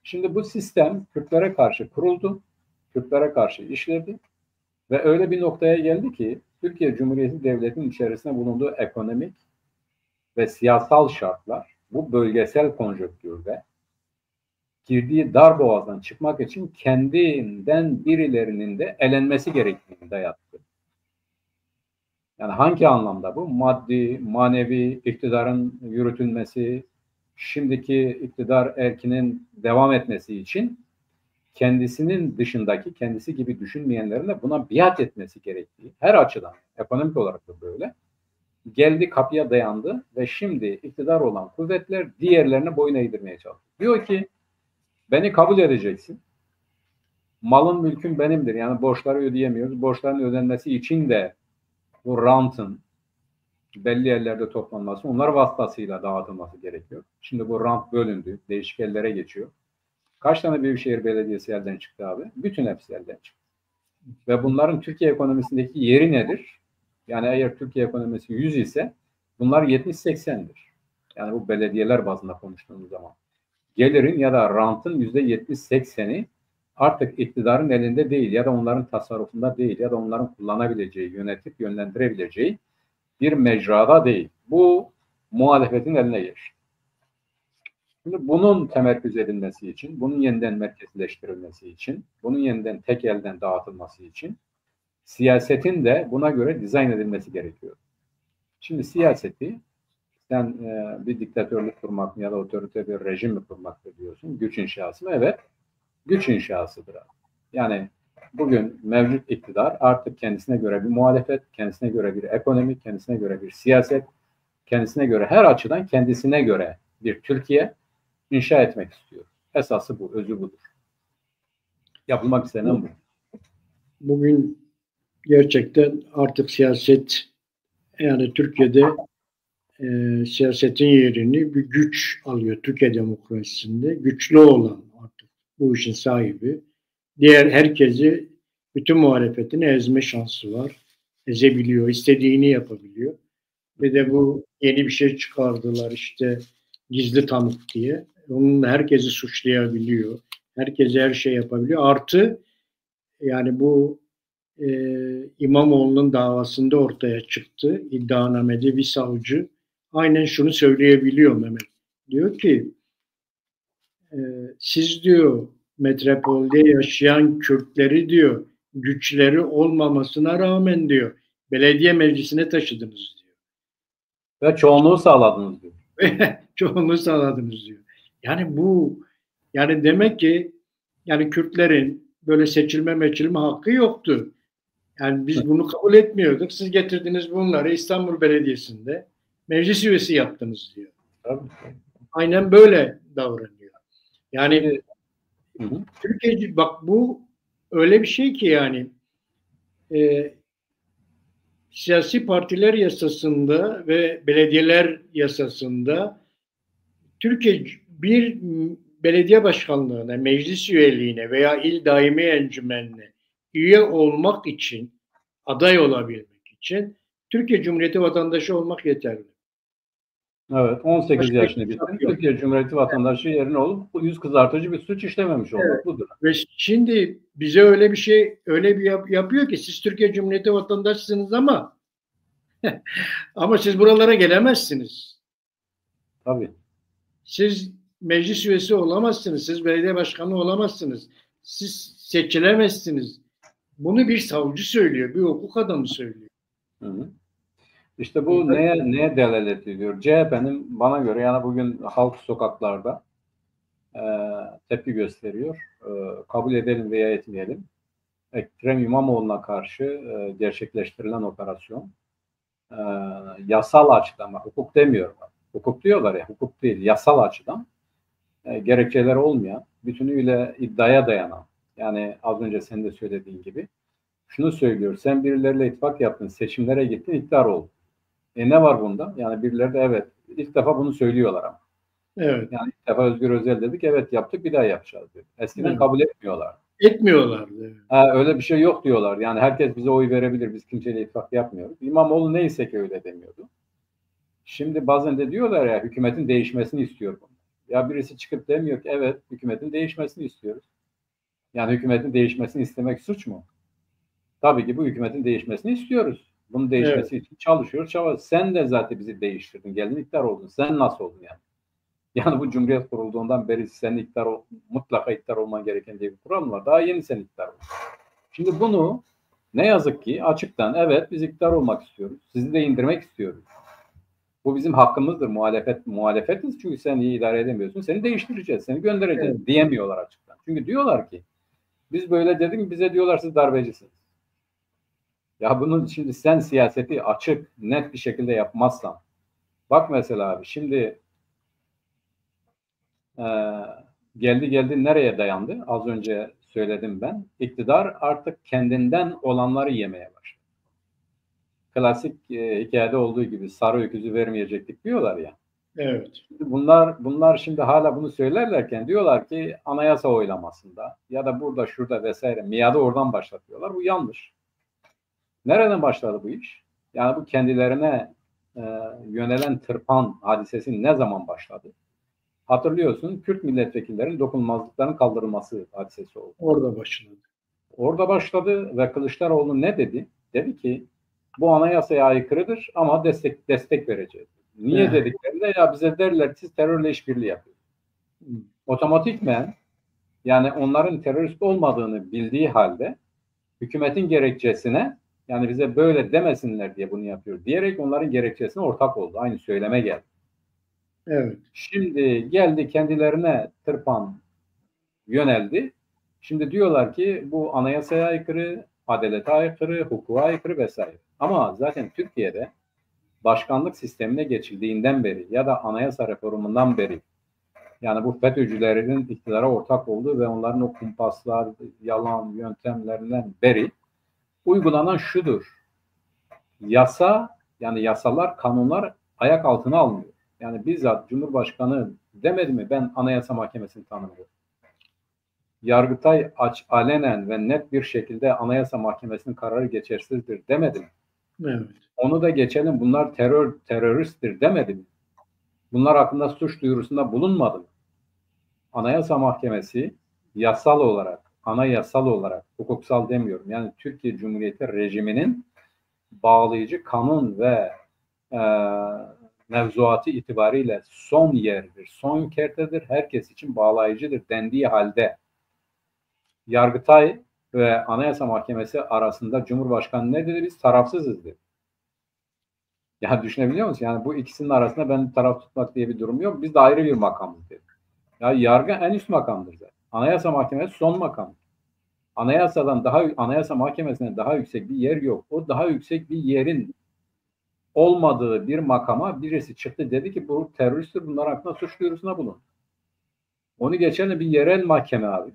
Şimdi bu sistem Kürtlere karşı kuruldu. Kürtlere karşı işledi. Ve öyle bir noktaya geldi ki Türkiye Cumhuriyeti Devleti'nin içerisinde bulunduğu ekonomik ve siyasal şartlar bu bölgesel konjonktürde girdiği dar boğazdan çıkmak için kendinden birilerinin de elenmesi gerektiğini dayattı. Yani hangi anlamda bu? Maddi, manevi iktidarın yürütülmesi, şimdiki iktidar erkinin devam etmesi için kendisinin dışındaki, kendisi gibi düşünmeyenlerin de buna biat etmesi gerektiği, her açıdan, ekonomik olarak da böyle, geldi kapıya dayandı ve şimdi iktidar olan kuvvetler diğerlerine boyun eğdirmeye çalışıyor. Diyor ki, beni kabul edeceksin, malın mülkün benimdir, yani borçları ödeyemiyoruz, borçların ödenmesi için de bu rantın belli yerlerde toplanması, onlar vasıtasıyla dağıtılması gerekiyor. Şimdi bu rant bölündü, değişik ellere geçiyor. Kaç tane Büyükşehir Belediyesi elden çıktı abi? Bütün hepsi elden çıktı. Ve bunların Türkiye ekonomisindeki yeri nedir? Yani eğer Türkiye ekonomisi 100 ise bunlar 70-80'dir. Yani bu belediyeler bazında konuştuğumuz zaman. Gelirin ya da rantın %70-80'i artık iktidarın elinde değil ya da onların tasarrufunda değil ya da onların kullanabileceği, yönetip yönlendirebileceği bir mecrada değil. Bu muhalefetin eline geçti. Şimdi bunun temerküz edilmesi için, bunun yeniden merkezleştirilmesi için, bunun yeniden tek elden dağıtılması için siyasetin de buna göre dizayn edilmesi gerekiyor. Şimdi siyaseti sen bir diktatörlük kurmak mı ya da otoriter bir rejim mi kurmak diyorsun? Güç inşası mı? Evet. Güç inşasıdır. Yani bugün mevcut iktidar artık kendisine göre bir muhalefet, kendisine göre bir ekonomi, kendisine göre bir siyaset, kendisine göre her açıdan kendisine göre bir Türkiye inşa etmek istiyor. Esası bu, özü budur. Yapılmak istenen bu. Bugün gerçekten artık siyaset, yani Türkiye'de siyasetin yerini bir güç alıyor Türkiye demokrasisinde. Güçlü olan artık bu işin sahibi. Diğer herkesi, bütün muhalefetini ezme şansı var. Ezebiliyor, istediğini yapabiliyor. Ve de bu yeni bir şey çıkardılar işte, gizli tanık diye. Onun herkesi suçlayabiliyor. Herkese her şey yapabiliyor. Artı yani bu İmamoğlu'nun davasında ortaya çıktı. İddianamede bir savcı aynen şunu söyleyebiliyor Mehmet. Diyor ki siz diyor metropolde yaşayan Kürtleri diyor güçleri olmamasına rağmen diyor belediye meclisine taşıdınız diyor. Ve çoğunluğu sağladınız diyor. Çoğunluğu sağladınız diyor. Yani bu, yani demek ki yani Kürtlerin böyle seçilme hakkı yoktu. Yani biz bunu kabul etmiyorduk. Siz getirdiniz bunları İstanbul Belediyesi'nde meclis üyesi yaptınız diyor. Tabii. Aynen böyle davranıyor. Yani Türkiye, bak bu öyle bir şey ki yani siyasi partiler yasasında ve belediyeler yasasında Türkiye bir belediye başkanlığına, meclis üyeliğine veya il daimi encümenine üye olmak için, aday olabilmek için Türkiye Cumhuriyeti vatandaşı olmak yeterli. Evet, 18 yaşını bitirip Türkiye Cumhuriyeti vatandaşı yerine olup bu yüz kızartıcı bir suç işlememiş olmak, evet, budur. Ve şimdi bize öyle bir şey, öyle bir yapıyor ki siz Türkiye Cumhuriyeti vatandaşısınız ama ama siz buralara gelemezsiniz. Tabii. Siz meclis üyesi olamazsınız, siz belediye başkanı olamazsınız, siz seçilemezsiniz. Bunu bir savcı söylüyor, bir hukuk adamı söylüyor. Hı. İşte bu neye delalet ediyor? CHP'nin bana göre yani bugün halk sokaklarda tepki gösteriyor. Kabul edelim veya etmeyelim. Ekrem İmamoğlu'na karşı gerçekleştirilen operasyon yasal açıdan, hukuk demiyorum. Hukuk diyorlar ya, hukuk değil, yasal açıdan gerekçeleri olmayan, bütünüyle iddiaya dayanan, yani az önce senin de söylediğin gibi, şunu söylüyor, sen birileriyle ittifak yaptın, seçimlere gittin, iktidar oldun. Ne var bunda? Yani birileri de evet, ilk defa bunu söylüyorlar ama. Evet. Yani ilk defa Özgür Özel dedik, evet yaptık, bir daha yapacağız diyor. Eskiden Evet. kabul etmiyorlar. Etmiyorlardı. Öyle bir şey yok diyorlar. Yani herkes bize oy verebilir, biz kimseyle ittifak yapmıyoruz. İmamoğlu neyse ki öyle demiyordu. Şimdi bazen de diyorlar ya, hükümetin değişmesini istiyor. Ya birisi çıkıp demiyor ki evet, hükümetin değişmesini istiyoruz. Yani hükümetin değişmesini istemek suç mu? Tabii ki bu hükümetin değişmesini istiyoruz. Bunun değişmesi Evet. için çalışıyoruz. Sen de zaten bizi değiştirdin. Geldin iktidar oldun. Sen nasıl oldun yani? Yani bu Cumhuriyet kurulduğundan beri senin mutlaka iktidar olman gereken diye bir kural mı var? Daha yeni sen iktidar oldun. Şimdi bunu ne yazık ki açıktan evet biz iktidar olmak istiyoruz. Sizi de indirmek istiyoruz. Bu bizim hakkımızdır. Muhalefetiz çünkü sen iyi idare edemiyorsun. Seni değiştireceğiz, seni göndereceğiz diyemiyorlar açıktan. Çünkü diyorlar ki biz böyle dedik, bize diyorlar siz darbecisiniz. Ya bunun şimdi sen siyaseti açık, net bir şekilde yapmazsan. Bak mesela abi şimdi e, geldi nereye dayandı? Az önce söyledim ben. İktidar artık kendinden olanları yemeye başladı. Klasik hikayede olduğu gibi sarı öküzü vermeyecektik diyorlar ya. Evet. Bunlar şimdi hala bunu söylerlerken diyorlar ki anayasa oylamasında ya da burada şurada vesaire miadı oradan başlatıyorlar. Bu yanlış. Nereden başladı bu iş? Yani bu kendilerine yönelen tırpan hadisesi ne zaman başladı? Hatırlıyorsun, Kürt milletvekillerinin dokunulmazlıkların kaldırılması hadisesi oldu. Orada başladı. Orada başladı ve Kılıçdaroğlu ne dedi? Dedi ki bu anayasaya aykırıdır ama destek vereceğiz. Niye dediklerinde ya bize derler siz terörle işbirliği yapıyorsunuz. Otomatikmen yani onların terörist olmadığını bildiği halde hükümetin gerekçesine yani bize böyle demesinler diye bunu yapıyor diyerek onların gerekçesine ortak oldu. Aynı söyleme geldi. Evet. Şimdi geldi kendilerine tırpan yöneldi. Şimdi diyorlar ki bu anayasaya aykırı, adalete aykırı, hukuka aykırı vesaire. Ama zaten Türkiye'de başkanlık sistemine geçildiğinden beri ya da anayasa reformundan beri yani bu FETÖ'cülerin iktidara ortak olduğu ve onların o kumpaslar, yalan yöntemlerinden beri uygulanan şudur. Yasa yani yasalar, kanunlar ayak altına alınıyor. Yani bizzat Cumhurbaşkanı demedi mi ben Anayasa Mahkemesi'ni tanımıyorum. Yargıtay alenen ve net bir şekilde Anayasa Mahkemesi'nin kararı geçersizdir demedi mi? Evet. Onu da geçelim bunlar teröristtir demedi mi? Bunlar hakkında suç duyurusunda bulunmadı mı? Anayasa Mahkemesi yasal olarak, anayasal olarak, hukuksal demiyorum. Yani Türkiye Cumhuriyeti rejiminin bağlayıcı kanun ve mevzuatı itibariyle son yerdir, son kertedir, herkes için bağlayıcıdır dendiği halde Yargıtay ve Anayasa Mahkemesi arasında Cumhurbaşkanı ne dedi? Biz tarafsızız dedi. Ya düşünebiliyor musun? Yani bu ikisinin arasında ben taraf tutmak diye bir durum yok. Biz de ayrı bir makamız dedi. Ya yargı en üst makamdır zaten. Anayasa Mahkemesi son makam. Anayasa Mahkemesi'ne daha yüksek bir yer yok. O daha yüksek bir yerin olmadığı bir makama birisi çıktı dedi ki bu teröristtir bunlar hakkında suç duyurusuna bulun. Onu geçen bir yerel mahkeme abi.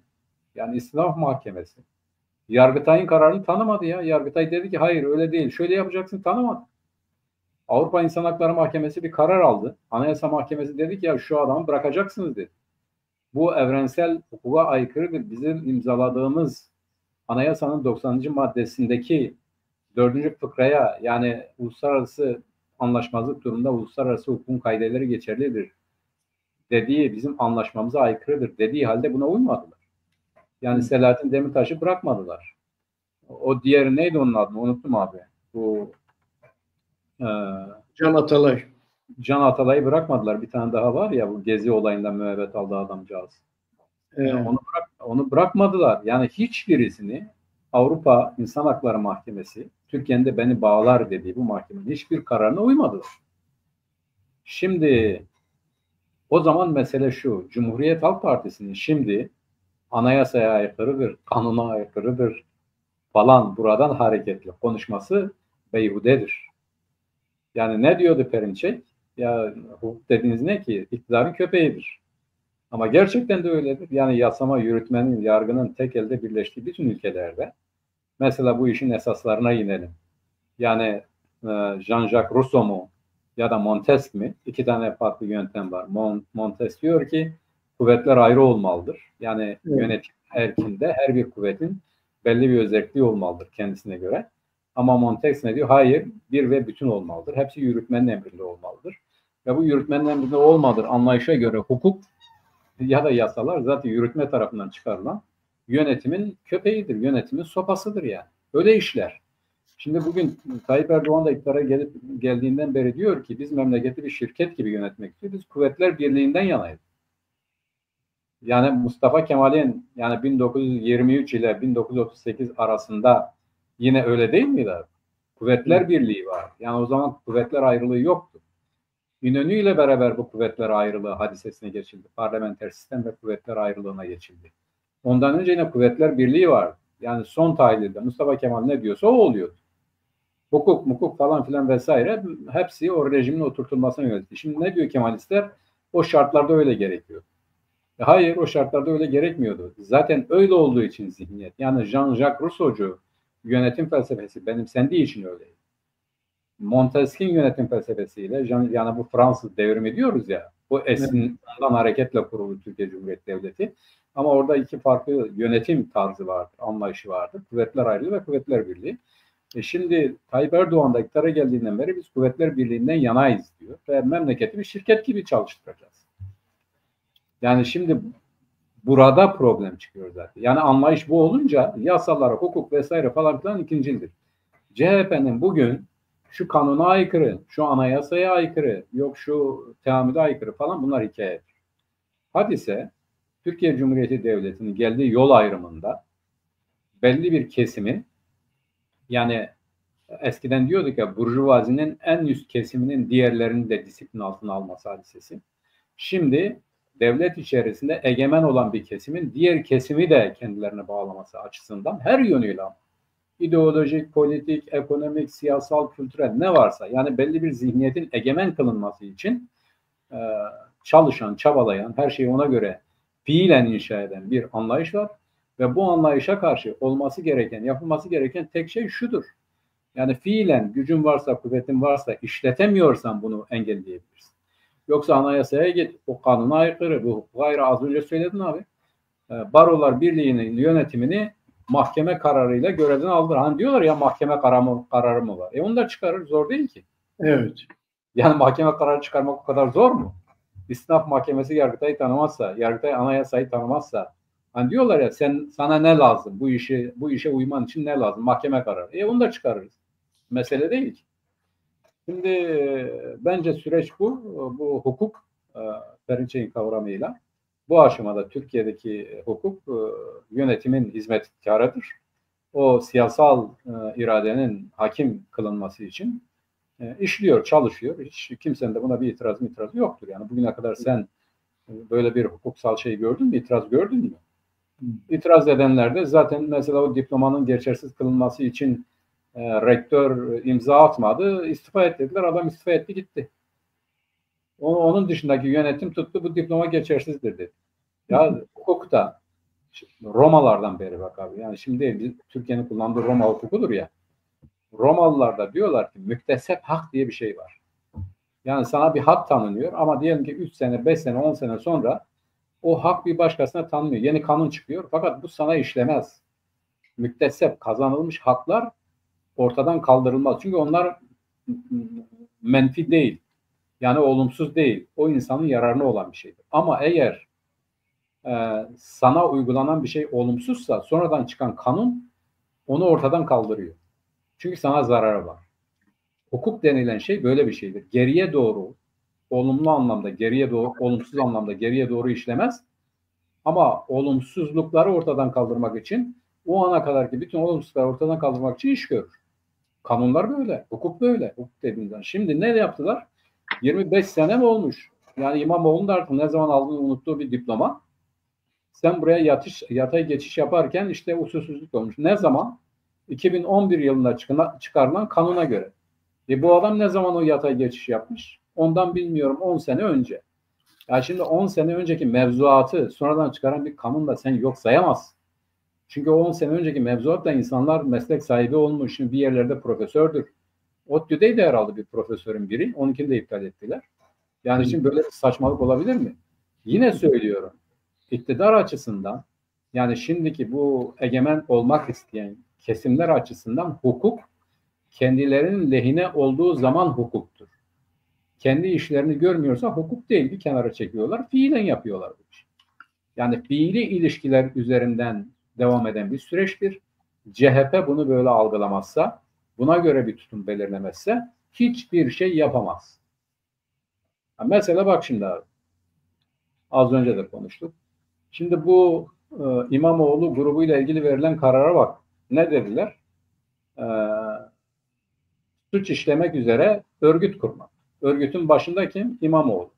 Yani İstinaf Mahkemesi. Yargıtay'ın kararını tanımadı ya. Yargıtay dedi ki hayır öyle değil. Şöyle yapacaksın tanımadı. Avrupa İnsan Hakları Mahkemesi bir karar aldı. Anayasa Mahkemesi dedi ki ya şu adamı bırakacaksınız dedi. Bu evrensel hukuka aykırıdır. Bizim imzaladığımız anayasanın 90. maddesindeki 4. fıkraya yani uluslararası anlaşmazlık durumunda uluslararası hukukun kaideleri geçerlidir dediği bizim anlaşmamıza aykırıdır dediği halde buna uymadılar. Yani Selahattin Demirtaş'ı bırakmadılar. O diğeri neydi onun adı? Unuttum abi. Bu Can Atalay. Can Atalay'ı bırakmadılar. Bir tane daha var ya bu gezi olayından müebbet aldı adamcağız. Yani onu bırakmadılar. Yani hiçbirisini Avrupa İnsan Hakları Mahkemesi Türkiye'nin de beni bağlar dediği bu mahkemenin hiçbir kararına uymadılar. Şimdi o zaman mesele şu. Cumhuriyet Halk Partisi'nin şimdi anayasaya aykırıdır, kanuna aykırıdır, falan buradan hareketli konuşması beyhudedir. Yani ne diyordu Perinçek? Ya hukuk dediğiniz ne ki? İktidarın köpeğidir. Ama gerçekten de öyledir. Yani yasama, yürütmenin, yargının tek elde birleştiği bütün ülkelerde. Mesela bu işin esaslarına inelim. Yani Jean-Jacques Rousseau mu ya da Montesquieu mi? İki tane farklı yöntem var. Montesquieu diyor ki kuvvetler ayrı olmalıdır. Yani yönetim erkinde her bir kuvvetin belli bir özelliği olmalıdır kendisine göre. Ama Montesquieu ne diyor? Hayır, bir ve bütün olmalıdır. Hepsi yürütmenin emrinde olmalıdır. Ve bu yürütmenin emrinde olmalıdır anlayışa göre hukuk ya da yasalar zaten yürütme tarafından çıkarılan yönetimin köpeğidir, yönetimin sopasıdır yani. Öyle işler. Şimdi bugün Tayyip Erdoğan da iktidara geldiğinden beri diyor ki biz memleketi bir şirket gibi yönetmek istiyoruz. Biz Kuvvetler Birliği'nden yanayız. Yani Mustafa Kemal'in yani 1923 ile 1938 arasında yine öyle değil miydi abi? Kuvvetler Birliği var. Yani o zaman kuvvetler ayrılığı yoktu. İnönü ile beraber bu kuvvetler ayrılığı hadisesine geçildi. Parlamenter sistem ve kuvvetler ayrılığına geçildi. Ondan önce yine kuvvetler birliği vardı. Yani son tahlilde Mustafa Kemal ne diyorsa o oluyordu. Hukuk, mukuk falan filan vesaire hepsi o rejimin oturtulmasına yönelik. Şimdi ne diyor Kemalistler? O şartlarda öyle gerekiyor. Hayır, o şartlarda öyle gerekmiyordu. Zaten öyle olduğu için zihniyet. Yani Jean-Jacques Rousseau'cu yönetim felsefesi benimsendiği için öyleydi. Montesquieu'nin yönetim felsefesiyle yani bu Fransız devrimi diyoruz ya, o ondan hareketle kuruldu Türkiye Cumhuriyeti Devleti. Ama orada iki farklı yönetim tarzı vardır, anlayışı vardır. Kuvvetler ayrılığı ve kuvvetler birliği. Şimdi Tayyip Erdoğan da iktidara geldiğinden beri biz kuvvetler birliğinden yanayız diyor. Ve memleketi bir şirket gibi çalıştıracağız. Yani şimdi burada problem çıkıyor zaten. Yani anlayış bu olunca yasalar, hukuk vesaire falan filan ikincildir. CHP'nin bugün şu kanuna aykırı, şu anayasaya aykırı, yok şu teamüle aykırı falan bunlar hikayedir. Hadise Türkiye Cumhuriyeti Devleti'nin geldiği yol ayrımında belli bir kesimin yani eskiden diyorduk ya burjuvazinin en üst kesiminin diğerlerini de disiplin altına alması hadisesi. Şimdi devlet içerisinde egemen olan bir kesimin diğer kesimi de kendilerine bağlaması açısından her yönüyle ideolojik, politik, ekonomik, siyasal, kültürel ne varsa yani belli bir zihniyetin egemen kılınması için çalışan, çabalayan, her şeyi ona göre fiilen inşa eden bir anlayış var ve bu anlayışa karşı olması gereken, yapılması gereken tek şey şudur. Yani fiilen gücün varsa, kuvvetin varsa işletemiyorsan bunu engelleyebilirsin. Yoksa anayasaya git, o kanuna aykırı, bu hukuka aykırı az önce söyledin abi. Barolar Birliği'nin yönetimini mahkeme kararıyla görevden aldır. Hani diyorlar ya mahkeme kararı mı var? Onu da çıkarır. Zor değil ki. Evet. Yani mahkeme kararı çıkarmak o kadar zor mu? İstinaf Mahkemesi Yargıtay'ı tanımazsa, Yargıtay Anayasa'yı tanımazsa hani diyorlar ya sana ne lazım? Bu işe uyman için ne lazım? Mahkeme kararı. Onu da çıkarırız. Mesele değil ki. Şimdi bence süreç bu. Bu hukuk Perinçek'in kavramıyla bu aşamada Türkiye'deki hukuk yönetimin hizmetkarıdır. O siyasal iradenin hakim kılınması için işliyor, çalışıyor. Hiç kimsenin de buna bir itirazı yoktur. Yani bugüne kadar sen böyle bir hukuksal şey gördün mü, itiraz gördün mü? İtiraz edenler de zaten mesela o diplomanın geçersiz kılınması için rektör imza atmadı, istifa et dediler. Adam istifa etti gitti. Onun dışındaki yönetim tuttu bu diploma geçersizdir dedi. Ya hukukta Romalardan beri bak abi. Yani şimdi Türkiye'nin kullandığı Roma hukukudur ya. Romalılar da diyorlar ki müktesep hak diye bir şey var. Yani sana bir hak tanınıyor ama diyelim ki 3 sene, 5 sene, 10 sene sonra o hak bir başkasına tanınıyor. Yeni kanun çıkıyor fakat bu sana işlemez. Müktesep kazanılmış haklar ortadan kaldırılmaz. Çünkü onlar menfi değil. Yani olumsuz değil. O insanın yararına olan bir şeydir. Ama eğer sana uygulanan bir şey olumsuzsa sonradan çıkan kanun onu ortadan kaldırıyor. Çünkü sana zararı var. Hukuk denilen şey böyle bir şeydir. Geriye doğru, olumlu anlamda geriye doğru, olumsuz anlamda geriye doğru işlemez. Ama olumsuzlukları ortadan kaldırmak için o ana kadarki bütün olumsuzlukları ortadan kaldırmak için iş görür. Kanunlar böyle, hukuk böyle. Hukuk dediğimizden. Şimdi ne yaptılar? 25 sene mi olmuş? Yani İmamoğlu'nun da artık ne zaman aldığını unuttuğu bir diploma. Sen buraya yatay geçiş yaparken işte usulsüzlük olmuş. Ne zaman? 2011 yılında çıkarılan kanuna göre. Bu adam ne zaman o yatay geçiş yapmış? Ondan bilmiyorum 10 sene önce. Ya şimdi 10 sene önceki mevzuatı sonradan çıkaran bir kanunla sen yok sayamazsın. Çünkü o 10 sene önceki mevzuatla insanlar meslek sahibi olmuş, şimdi bir yerlerde profesördür. ODTÜ'deydi herhalde bir profesörün biri. Onunkini de iptal ettiler. Yani şimdi böyle bir saçmalık olabilir mi? Yine söylüyorum. İktidar açısından, yani şimdiki bu egemen olmak isteyen kesimler açısından hukuk kendilerinin lehine olduğu zaman hukuktur. Kendi işlerini görmüyorsa hukuk değil, bir kenara çekiyorlar, fiilen yapıyorlar bu işi. Yani fiili ilişkiler üzerinden devam eden bir süreçtir. CHP bunu böyle algılamazsa, buna göre bir tutum belirlemezse hiçbir şey yapamaz. Mesela bak şimdi abi, az önce de konuştuk. Şimdi bu İmamoğlu grubuyla ilgili verilen karara bak. Ne dediler? Suç işlemek üzere örgüt kurmak. Örgütün başında kim? İmamoğlu.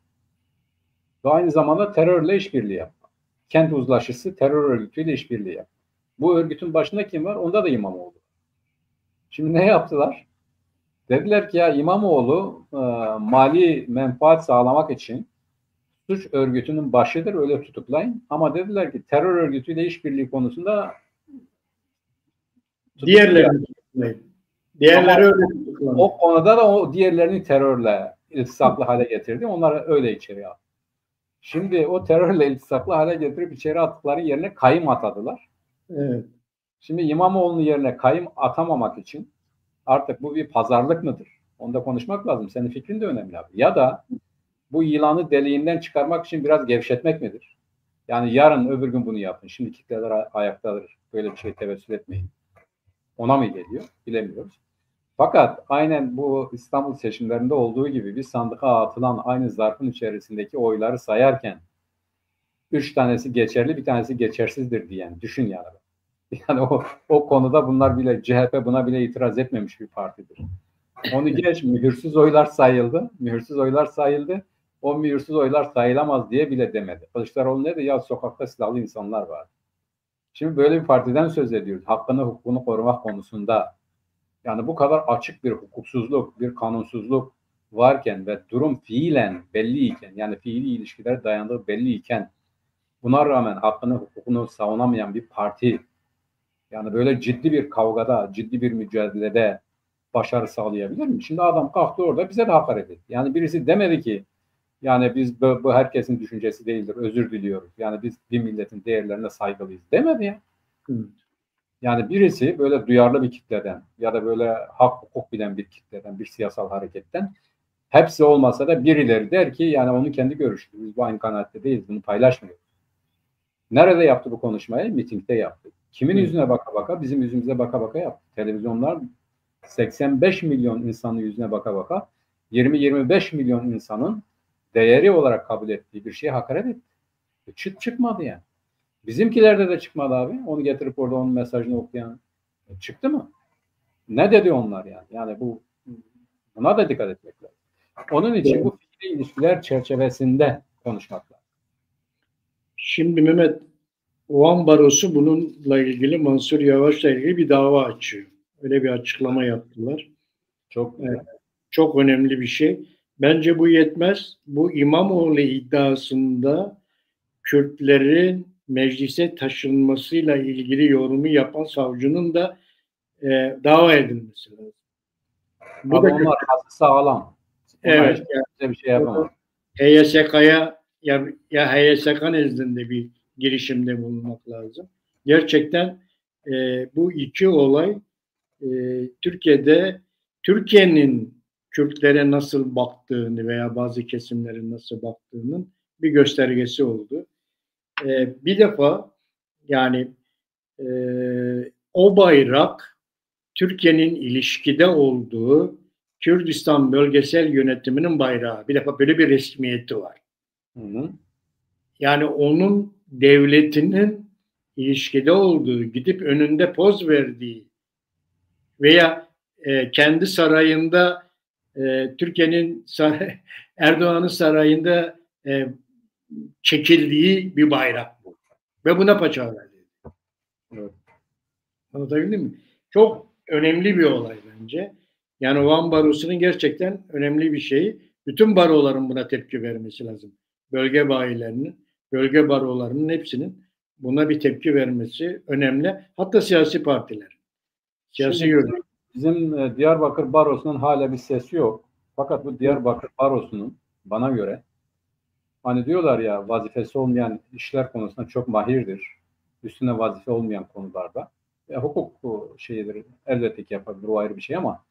Ve aynı zamanda terörle işbirliği yapmak. Kent uzlaşısı terör örgütüyle işbirliği yapmak. Bu örgütün başında kim var? Onda da İmamoğlu. Şimdi ne yaptılar? Dediler ki ya İmamoğlu mali menfaat sağlamak için suç örgütünün başıdır, öyle tutuklayın. Ama dediler ki terör örgütüyle işbirliği konusunda diğerleri öyle tutuklandı. O konuda da o diğerlerini terörle iltisaklı hale getirdi. Onları öyle içeri aldı. Şimdi o terörle iltisaklı hale getirip içeri attıkları yerine kayyım atadılar. Evet. Şimdi İmamoğlu'nun yerine kayyım atamamak için artık bu bir pazarlık mıdır? Onda konuşmak lazım. Senin fikrin de önemli abi. Ya da bu yılanı deliğinden çıkarmak için biraz gevşetmek midir? Yani yarın öbür gün bunu yapın. Şimdi kitleler ayaktadır. Böyle bir şey tevessül etmeyin. Ona mı geliyor? Bilemiyoruz. Fakat aynen bu İstanbul seçimlerinde olduğu gibi bir sandığa atılan aynı zarfın içerisindeki oyları sayarken 3 tanesi geçerli, bir tanesi geçersizdir diyen düşün yani. Yani o konuda bunlar bile, CHP buna bile itiraz etmemiş bir partidir. Onu geç, mühürsüz oylar sayıldı. Mühürsüz oylar sayıldı. O mühürsüz oylar sayılamaz diye bile demedi. Kılıçdaroğlu ne dedi? Ya sokakta silahlı insanlar var. Şimdi böyle bir partiden söz ediyoruz. Hakkını, hukukunu korumak konusunda. Yani bu kadar açık bir hukuksuzluk, bir kanunsuzluk varken ve durum fiilen belliyken, yani fiili ilişkilere dayandığı belliyken buna rağmen hakkını, hukukunu savunamayan bir parti, yani böyle ciddi bir kavgada, ciddi bir mücadelede başarı sağlayabilir mi? Şimdi adam kalktı orada bize de hakaret etti. Yani birisi demedi ki yani biz bu herkesin düşüncesi değildir, özür diliyoruz. Yani biz bir milletin değerlerine saygılıyız demedi ya. Yani birisi böyle duyarlı bir kitleden ya da böyle hak hukuk bilen bir kitleden, bir siyasal hareketten, hepsi olmasa da birileri der ki yani onun kendi görüşüdür. Biz bu aynı kanaatte değiliz, bunu paylaşmıyoruz. Nerede yaptı bu konuşmayı? Mitingde yaptı. Kimin yüzüne baka baka? Bizim yüzümüze baka baka yaptı. Televizyonlar 85 milyon insanın yüzüne baka baka 20-25 milyon insanın değeri olarak kabul ettiği bir şeye hakaret etti. Çıt çıkmadı yani. Bizimkilerde de çıkmadı abi. Onu getirip orada onun mesajını okuyan. Çıktı mı? Ne dedi onlar yani? Yani buna da dikkat etmek lazım. Onun için bu fikri ilişkiler çerçevesinde konuşmak lazım. Şimdi Mehmet, Van Barosu bununla ilgili Mansur Yavaş'la ilgili bir dava açıyor. Öyle bir açıklama yaptılar. Çok önemli bir şey. Bence bu yetmez. Bu İmamoğlu iddiasında Kürtlerin meclise taşınmasıyla ilgili yorumu yapan savcının da dava edilmesi lazım. Bu da onlar sağlam. Evet. Yani, bir şey yapamam. HYSK'ya ya HYSK nezdinde bir girişimde bulunmak lazım. Gerçekten bu iki olay Türkiye'nin Kürtlere nasıl baktığını veya bazı kesimlerin nasıl baktığının bir göstergesi oldu. Bir defa yani o bayrak Türkiye'nin ilişkide olduğu Kürdistan Bölgesel Yönetiminin bayrağı. Bir defa böyle bir resmiyeti var. Hı. Yani onun devletinin ilişkide olduğu, gidip önünde poz verdiği veya kendi sarayında Türkiye'nin Erdoğan'ın sarayında çekildiği bir bayrak bu. Ve buna paça verdi. Evet. Anlatabildim mi? çok önemli bir olay bence. Yani Van Barosu'nun gerçekten önemli bir şeyi. Bütün baroların buna tepki vermesi lazım. Bölge bayilerinin, bölge barolarının hepsinin buna bir tepki vermesi önemli. Hatta siyasi partiler. Siyasi Şimdi bizim Diyarbakır Barosu'nun hala bir sesi yok. Fakat bu Diyarbakır Barosu'nun bana göre hani diyorlar ya vazifesi olmayan işler konusunda çok mahirdir. Üstüne vazife olmayan konularda. Hukuk şeyidir. Elbette ki yapabilir. O ayrı bir şey ama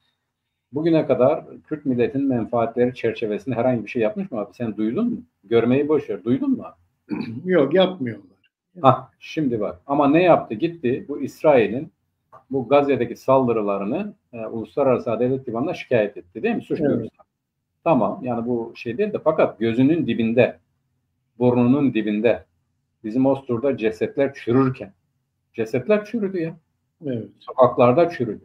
bugüne kadar Kürt milletinin menfaatleri çerçevesinde herhangi bir şey yapmış mı abi? Sen duydun mu? Görmeyi boş ver. Duydun mu? Yok, yapmıyorlar. Şimdi bak. Ama ne yaptı? Gitti bu İsrail'in bu Gazze'deki saldırılarını Uluslararası Adalet Divanı'na şikayet etti değil mi? Suç duyurusu. Evet. Tamam yani bu şey değil de fakat gözünün dibinde, burnunun dibinde bizim Ostur'da cesetler çürürken cesetler çürüdü ya. Evet. Sokaklarda çürüdü.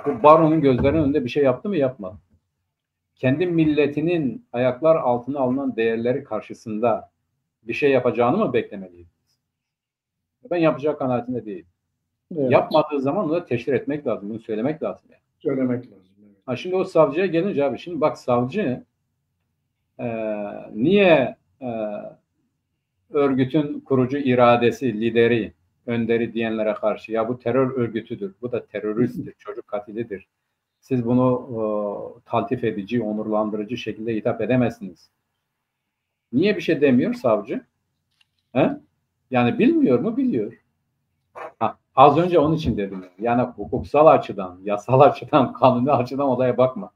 Bu baronun gözlerinin önünde bir şey yaptı mı? Yapmadı. Kendi milletinin ayaklar altına alınan değerleri karşısında bir şey yapacağını mı beklemeliyiz? Ben yapacağı kanaatinde değilim. Evet. Yapmadığı zaman onu teşhir etmek lazım. Bunu söylemek lazım. Yani. Söylemek lazım. Evet. Şimdi o savcıya gelince abi şimdi bak savcı niye örgütün kurucu iradesi, lideri, önderi diyenlere karşı ya bu terör örgütüdür, bu da teröristtir, çocuk katilidir. Siz bunu taltif edici, onurlandırıcı şekilde hitap edemezsiniz. Niye bir şey demiyor savcı? He? Yani bilmiyor mu? Biliyor. Az önce onun için dedim. Yani hukuksal açıdan, yasal açıdan, kanuni açıdan olaya bakma.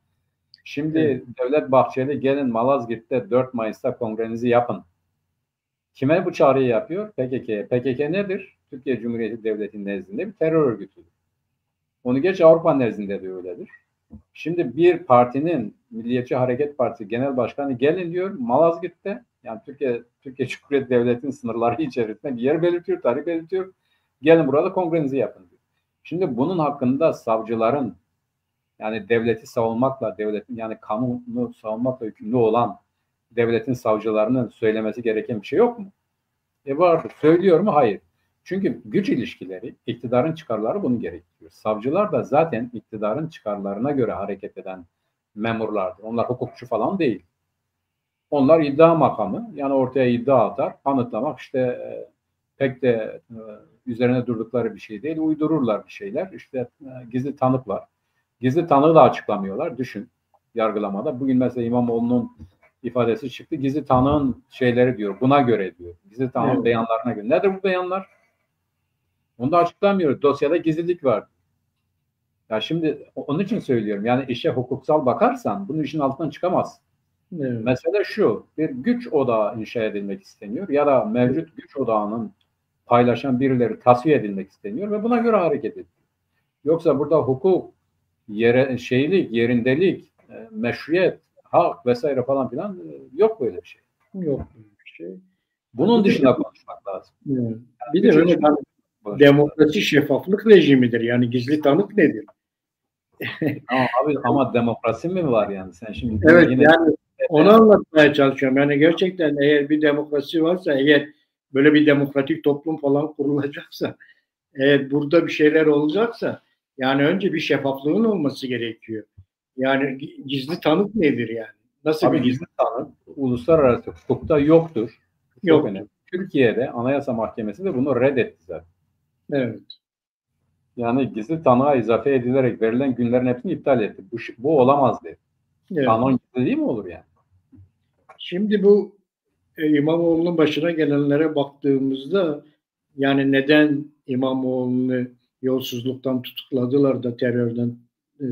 Şimdi evet. Devlet Bahçeli gelin Malazgirt'te 4 Mayıs'ta kongrenizi yapın. Kime bu çağrıyı yapıyor? PKK'ye. PKK nedir? Türkiye Cumhuriyeti Devleti'nin nezdinde bir terör örgütüdür. Onu geç Avrupa nezdinde de öyledir. Şimdi bir partinin Milliyetçi Hareket Partisi Genel Başkanı gelin diyor Malazgirt'te yani Türkiye Cumhuriyeti Devleti'nin sınırları içerisinde bir yer belirtiyor, tarih belirtiyor. Gelin burada kongrenizi yapın diyor. Şimdi bunun hakkında savcıların yani devleti savunmakla, devletin yani kanunu savunmakla yükümlü olan devletin savcılarının söylemesi gereken bir şey yok mu? Vardır. Söylüyor mu? Hayır. Çünkü güç ilişkileri, iktidarın çıkarları bunu gerektiriyor. Savcılar da zaten iktidarın çıkarlarına göre hareket eden memurlardır. Onlar hukukçu falan değil. Onlar iddia makamı. Yani ortaya iddia atar. Kanıtlamak işte pek de üzerine durdukları bir şey değil. Uydururlar bir şeyler. İşte gizli tanık var. Gizli tanığı da açıklamıyorlar. Düşün yargılamada. Bugün mesela İmamoğlu'nun ifadesi çıktı. Gizli tanığın şeyleri diyor. Buna göre diyor. Gizli tanığın beyanlarına göre. Nedir bu beyanlar? Onu da açıklamıyor. Dosyada gizlilik var. Ya şimdi onun için söylüyorum. Yani işe hukuksal bakarsan bunun işin altından çıkamaz. Evet. Mesele şu. Bir güç odağı inşa edilmek isteniyor ya da mevcut güç odağının paylaşan birileri tasfiye edilmek isteniyor ve buna göre hareket ediyor. Yoksa burada hukuk, yerindelik, meşruiyet, hak vesaire falan filan yok böyle bir şey. Yok böyle bir şey. Bunun dışında konuşmak lazım. Yani bir de öyle demokrasi şeffaflık rejimidir. Yani gizli tanık nedir? Ama demokrasi mi var yani? Sen şimdi evet yani onu anlatmaya çalışıyorum. Yani gerçekten eğer bir demokrasi varsa, eğer böyle bir demokratik toplum falan kurulacaksa, eğer burada bir şeyler olacaksa yani önce bir şeffaflığın olması gerekiyor. Yani gizli tanık nedir yani? Nasıl bir gizli tanık? Uluslararası hukukta yoktur. Çok önemli. Türkiye'de Anayasa Mahkemesi de bunu reddetti zaten. Evet. Yani gizli tanığa izafe edilerek verilen günlerin hepsini iptal etti. Bu olamaz dedi. Evet. Kanun gizli değil mi olur yani? Şimdi bu İmamoğlu'nun başına gelenlere baktığımızda yani neden İmamoğlu'nu yolsuzluktan tutukladılar da terörden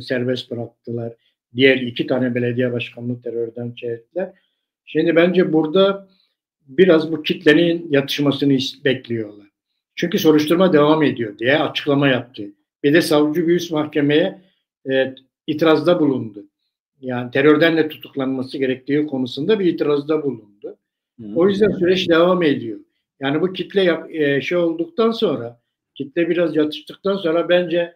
serbest bıraktılar. Diğer 2 tane belediye başkanını terörden çektiler. Şimdi bence burada biraz bu kitlenin yatışmasını bekliyorlar. Çünkü soruşturma devam ediyor diye açıklama yaptı. Bir de savcı bir üst mahkemeye itirazda bulundu. Yani terörden de tutuklanması gerektiği konusunda bir itirazda bulundu. O yüzden süreç devam ediyor. Yani bu kitle şey olduktan sonra, kitle biraz yatıştıktan sonra bence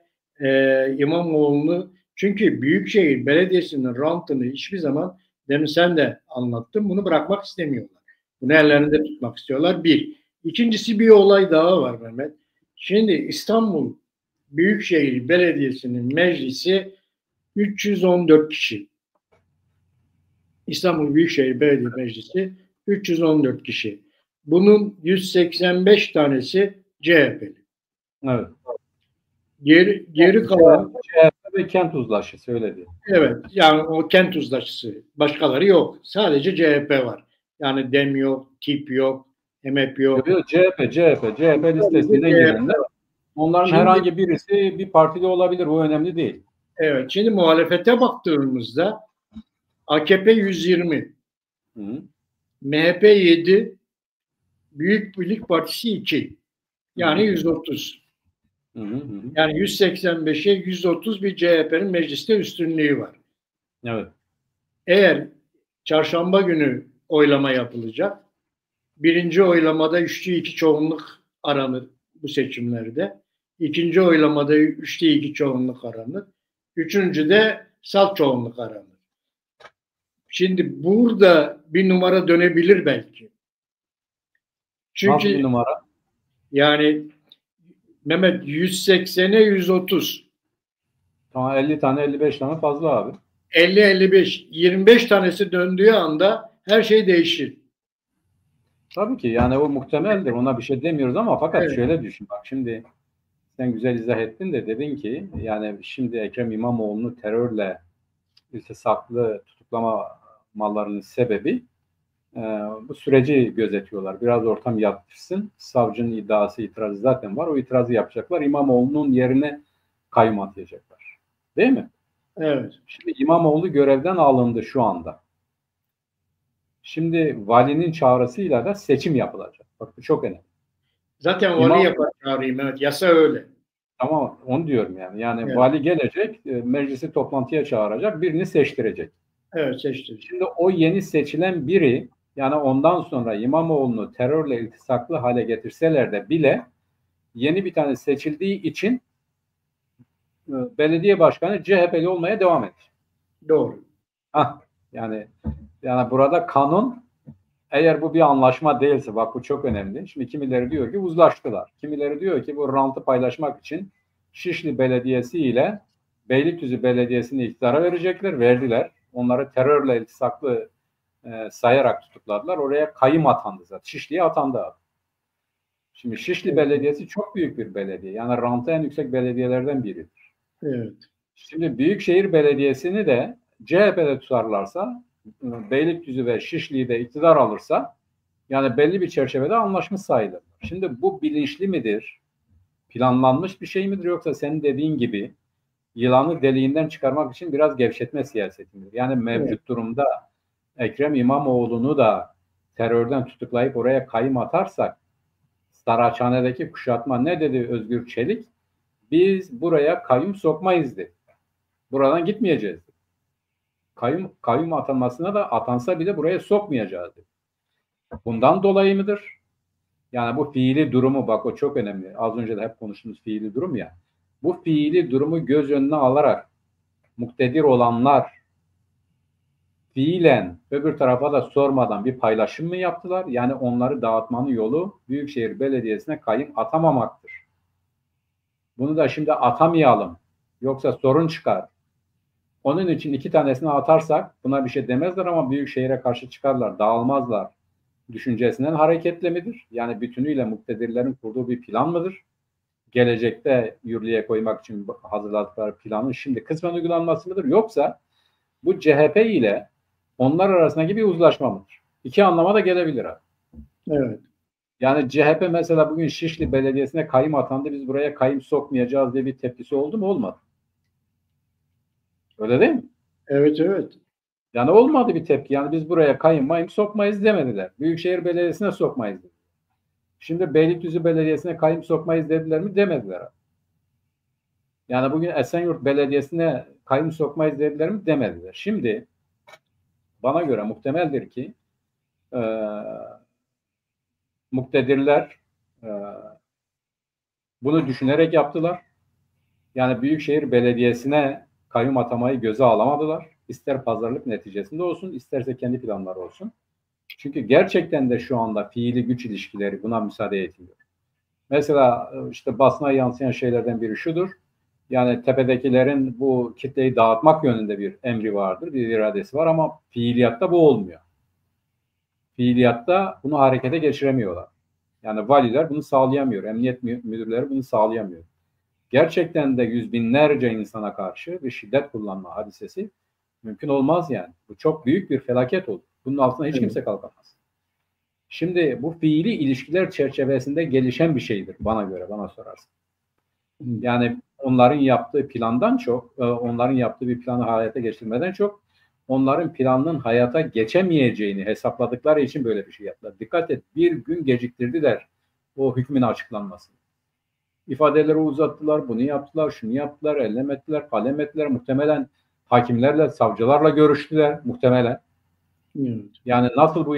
İmamoğlu'nu, çünkü Büyükşehir Belediyesi'nin rantını hiçbir zaman, demin sen de anlattın, bunu bırakmak istemiyorlar. Bunu ellerinde tutmak istiyorlar. Bir. İkincisi bir olay daha var Mehmet. Şimdi İstanbul Büyükşehir Belediyesi'nin meclisi 314 kişi. İstanbul Büyükşehir Belediye Meclisi 314 kişi. Bunun 185 tanesi CHP'li. Evet. Geri kalan CHP ve kent uzlaşı söyledi. Evet, yani o kent uzlaşısı. Başkaları yok. Sadece CHP var. Yani DEM yok, TİP yok, MHP yok. CHP listesine girenler. Onların şimdi, herhangi birisi bir partide olabilir. O önemli değil. Evet. Şimdi muhalefete baktığımızda AKP 120, MHP 7, Büyük Birlik Partisi 2. Yani 130. Yani 185'e 130 bir CHP'nin mecliste üstünlüğü var. Evet. Eğer çarşamba günü oylama yapılacak, birinci oylamada 3'te 2 çoğunluk aranır bu seçimlerde. İkinci oylamada 3'te 2 çoğunluk aranır. Üçüncüde salt çoğunluk aranır. Şimdi burada bir numara dönebilir belki. Çünkü nasıl bir numara? Yani Mehmet 180'e 130. Tamam 50 tane 55 tane fazla abi. 50-55. 25 tanesi döndüğü anda her şey değişir. Tabii ki yani o muhtemeldir. Ona bir şey demiyoruz ama fakat evet. Şöyle düşün bak şimdi sen güzel izah ettin de dedin ki yani şimdi Ekrem İmamoğlu'nu terörle iltisaklı tutuklamalarının sebebi bu süreci gözetiyorlar. Biraz ortam yatışsın. Savcının iddiası, itirazı zaten var. O itirazı yapacaklar. İmamoğlu'nun yerine kayyum atayacaklar. Değil mi? Evet. Şimdi İmamoğlu görevden alındı şu anda. Şimdi valinin çağrısıyla da seçim yapılacak. Bak bu çok önemli. Zaten vali yapar çağrıyım. Evet. Yasa öyle. Tamam onu diyorum yani. Yani evet. Vali gelecek, meclisi toplantıya çağıracak, birini seçtirecek. Evet seçtirecek. Şimdi o yeni seçilen biri yani ondan sonra İmamoğlu'nu terörle iltisaklı hale getirseler de bile yeni bir tane seçildiği için belediye başkanı CHP'li olmaya devam eder. Doğru. Yani burada kanun eğer bu bir anlaşma değilse bak bu çok önemli. Şimdi kimileri diyor ki uzlaştılar. Kimileri diyor ki bu rantı paylaşmak için Şişli Belediyesi ile Beylikdüzü Belediyesi'ni iktidara verecekler. Verdiler. Onları terörle iltisaklı sayarak tutukladılar. Oraya kayyum atandı zaten. Şişli'ye atandı abi. Şimdi Şişli Belediyesi çok büyük bir belediye. Yani rantı en yüksek belediyelerden biridir. Evet. Şimdi Büyükşehir Belediyesi'ni de CHP'de tutarlarsa Beylikdüzü ve Şişli'yi de iktidar alırsa yani belli bir çerçevede anlaşmış sayılır. Şimdi bu bilinçli midir? Planlanmış bir şey midir yoksa senin dediğin gibi yılanı deliğinden çıkarmak için biraz gevşetme siyaseti midir? Yani mevcut durumda Ekrem İmamoğlu'nu da terörden tutuklayıp oraya kayyum atarsak Saraçhane'deki kuşatma ne dedi Özgür Çelik? Biz buraya kayyum sokmayız dedi. Buradan gitmeyeceğiz dedi. Kayyum atanmasına da atansa bile buraya sokmayacağız dedi. Bundan dolayı mıdır? Yani bu fiili durumu bak o çok önemli. Az önce de hep konuştuğumuz fiili durum ya. Bu fiili durumu göz önüne alarak muktedir olanlar fiilen öbür tarafa da sormadan bir paylaşım mı yaptılar? Yani onları dağıtmanın yolu Büyükşehir Belediyesi'ne kayyum atamamaktır. Bunu da şimdi atamayalım. Yoksa sorun çıkar. Onun için 2 tanesini atarsak buna bir şey demezler ama Büyükşehir'e karşı çıkarlar, dağılmazlar. Düşüncesinden hareketle midir? Yani bütünüyle muktedirlerin kurduğu bir plan mıdır? Gelecekte yürürlüğe koymak için hazırladıkları planın şimdi kısmen uygulanması mıdır? Yoksa bu CHP ile onlar arasındaki bir uzlaşma mıdır? İki anlama da gelebilir abi. Evet. Yani CHP mesela bugün Şişli Belediyesi'ne kayyum atandı. Biz buraya kayyum sokmayacağız diye bir tepkisi oldu mu? Olmadı. Öyle değil mi? Evet, evet. Yani olmadı bir tepki. Yani biz buraya kayyum sokmayız demediler. Büyükşehir Belediyesi'ne sokmayız dediler. Şimdi Beylikdüzü Belediyesi'ne kayyum sokmayız dediler mi? Demediler. Yani bugün Esenyurt Belediyesi'ne kayyum sokmayız dediler mi? Demediler. Şimdi bana göre muhtemeldir ki muktedirler bunu düşünerek yaptılar. Yani Büyükşehir Belediyesi'ne kayyum atamayı göze alamadılar. İster pazarlık neticesinde olsun, isterse kendi planları olsun. Çünkü gerçekten de şu anda fiili güç ilişkileri buna müsaade etmiyor. Mesela işte basına yansıyan şeylerden biri şudur. Yani tepedekilerin bu kitleyi dağıtmak yönünde bir emri vardır, bir iradesi var ama fiiliyatta bu olmuyor. Fiiliyatta bunu harekete geçiremiyorlar. Yani valiler bunu sağlayamıyor, emniyet müdürleri bunu sağlayamıyor. Gerçekten de yüz binlerce insana karşı bir şiddet kullanma hadisesi mümkün olmaz yani. Bu çok büyük bir felaket olur. Bunun altına hiç kimse kalkamaz. Şimdi bu fiili ilişkiler çerçevesinde gelişen bir şeydir bana göre, bana sorarsın. Yani onların yaptığı plandan çok, onların yaptığı bir planı hayata geçirmeden çok, onların planının hayata geçemeyeceğini hesapladıkları için böyle bir şey yaptılar. Dikkat et, bir gün geciktirdiler o hükmün açıklanmasını. İfadeleri uzattılar, bunu yaptılar, şunu yaptılar, ellem ettiler, kalem ettiler. Muhtemelen hakimlerle, savcılarla görüştüler muhtemelen. Yani nasıl bu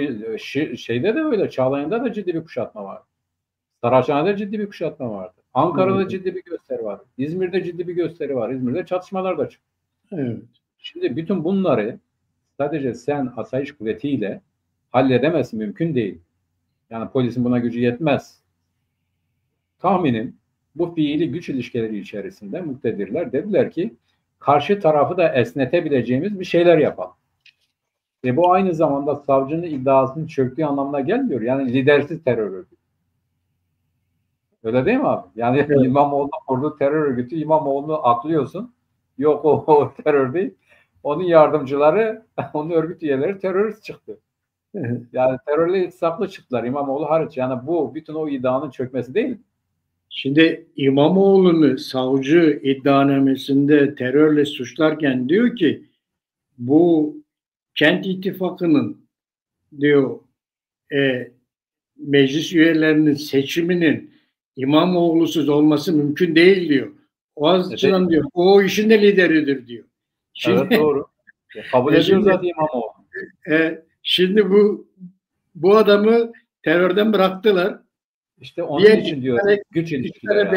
şeyde de öyle, Çağlayan'da da ciddi bir kuşatma vardı. Saraçhane'de ciddi bir kuşatma vardı. Ankara'da ciddi bir gösteri var. İzmir'de ciddi bir gösteri var. İzmir'de çatışmalar da çıktı. Evet. Şimdi bütün bunları sadece sen asayiş kuvvetiyle halledemezsin. Mümkün değil. Yani polisin buna gücü yetmez. Tahminim bu fiili güç ilişkileri içerisinde muktedirler dediler ki karşı tarafı da esnetebileceğimiz bir şeyler yapalım. Bu aynı zamanda savcının iddiasının çöktüğü anlamına gelmiyor. Yani lidersiz terör örgütü. Öyle değil mi abi? Yani evet. İmamoğlu kurduğu terör örgütü, İmamoğlu'nu aklıyorsun. Yok o terör değil. Onun yardımcıları, onun örgüt üyeleri terörist çıktı. Yani terörle iltisaklı çıktılar İmamoğlu hariç. Yani bu bütün o iddianın çökmesi değil mi? Şimdi İmamoğlu'nu savcı iddianamesinde terörle suçlarken diyor ki bu Kent İttifakı'nın diyor meclis üyelerinin seçiminin İmamoğlu'suz olması mümkün değil diyor. O açıdan diyor o işin de lideridir diyor. Şimdi, evet doğru. Kabul ediyor zaten İmamoğlu. Şimdi bu adamı terörden bıraktılar. İşte onun için diyor güç ilişkileri.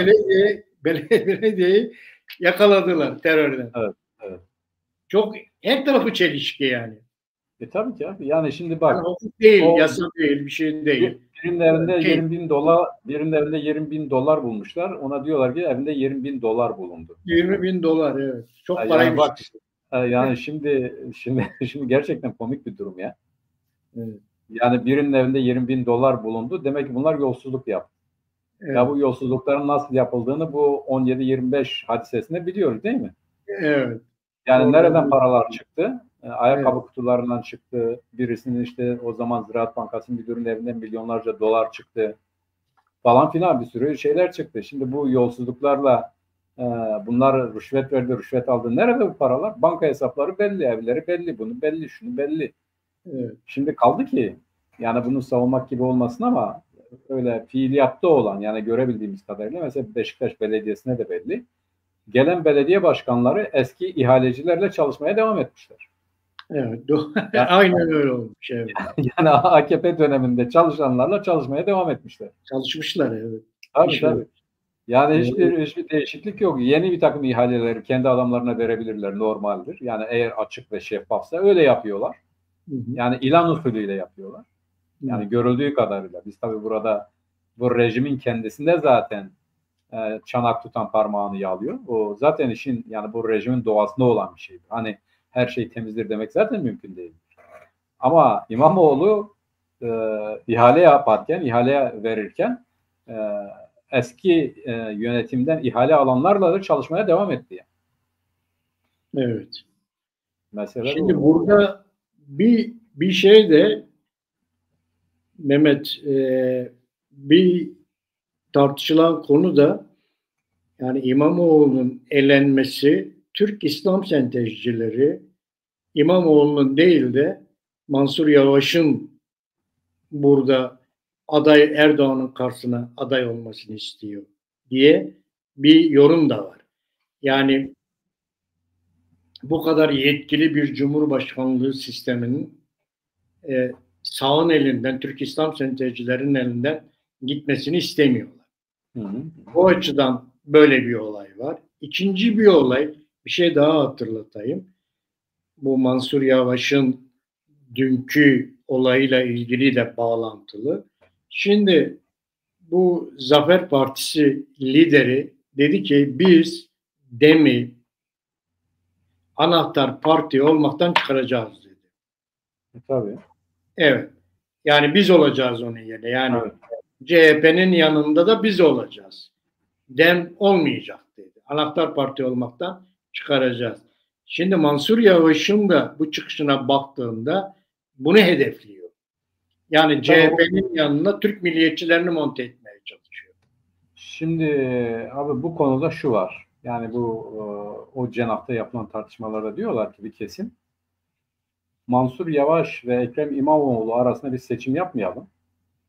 Belediyeyi yakaladılar terörden. Evet, evet. Çok her tarafı çelişki yani. Tabii ki abi. Yani şimdi bak. Yani hukuk değil, yasa değil, bir şey değil. Birinin evinde 20.000 dolar, birinin evinde 20.000 dolar bulmuşlar. Ona diyorlar ki evinde 20.000 dolar bulundu. 20.000 dolar evet. Çok yani paraymış. Bak, yani şimdi gerçekten komik bir durum ya. Evet. Yani birinin evinde 20.000 dolar bulundu. Demek ki bunlar yolsuzluk yaptı. Evet. Ya bu yolsuzlukların nasıl yapıldığını bu 17-25 hadisesinde biliyoruz değil mi? Evet. Yani oradan nereden paralar çıktı? Ayakkabı kutularından çıktı. Birisinin işte o zaman Ziraat Bankası müdürünün evinden milyonlarca dolar çıktı. Falan filan bir sürü şeyler çıktı. Şimdi bu yolsuzluklarla bunlar rüşvet verdi, rüşvet aldı. Nerede bu paralar? Banka hesapları belli, evleri belli, bunu belli, şunu belli. Evet. Şimdi kaldı ki yani bunu savunmak gibi olmasın ama öyle fiiliyatta olan yani görebildiğimiz kadarıyla mesela Beşiktaş Belediyesi'ne de belli. Gelen belediye başkanları eski ihalecilerle çalışmaya devam etmişler. Evet. Yani, aynen öyle olmuş. Evet. Yani AKP döneminde çalışanlarla çalışmaya devam etmişler. Çalışmışlar evet. Tabii. Yani hiçbir değişiklik yok. Yeni bir takım ihaleleri kendi adamlarına verebilirler, normaldir. Yani eğer açık ve şeffafsa öyle yapıyorlar. Hı-hı. Yani ilan usulüyle yapıyorlar. Yani Hı-hı. Görüldüğü kadarıyla. Biz tabii burada bu rejimin kendisinde zaten çanak tutan parmağını yalıyor. O zaten işin yani bu rejimin doğasında olan bir şeydir. Hani her şey temizdir demek zaten mümkün değil. Ama İmamoğlu ihale yaparken, ihale verirken eski yönetimden ihale alanlarla da çalışmaya devam etti. Yani. Evet. Mesela şimdi burada bir şey de Mehmet bir tartışılan konu da yani İmamoğlu'nun elenmesi Türk İslam sentezcileri İmamoğlu'nun değil de Mansur Yavaş'ın burada aday Erdoğan'ın karşısına aday olmasını istiyor diye bir yorum da var. Yani bu kadar yetkili bir cumhurbaşkanlığı sisteminin sağın elinden, Türk İslam sentezcilerinin elinden gitmesini istemiyorlar. O açıdan böyle bir olay var. İkinci bir olay, bir şey daha hatırlatayım. Bu Mansur Yavaş'ın dünkü olayla ilgili de bağlantılı. Şimdi bu Zafer Partisi lideri dedi ki biz DEM'i anahtar parti olmaktan çıkaracağız dedi. Tabii. Evet. Yani biz olacağız onun yerine. Yani Evet. CHP'nin yanında da biz olacağız. DEM olmayacak dedi. Anahtar parti olmaktan çıkaracağız. Şimdi Mansur Yavaş'ın da bu çıkışına baktığında bunu hedefliyor. Yani CHP'nin yanına Türk milliyetçilerini monte etmeye çalışıyor. Şimdi abi bu konuda şu var. Yani bu o cenahta yapılan tartışmalarda diyorlar ki bir kesim Mansur Yavaş ve Ekrem İmamoğlu arasında bir seçim yapmayalım.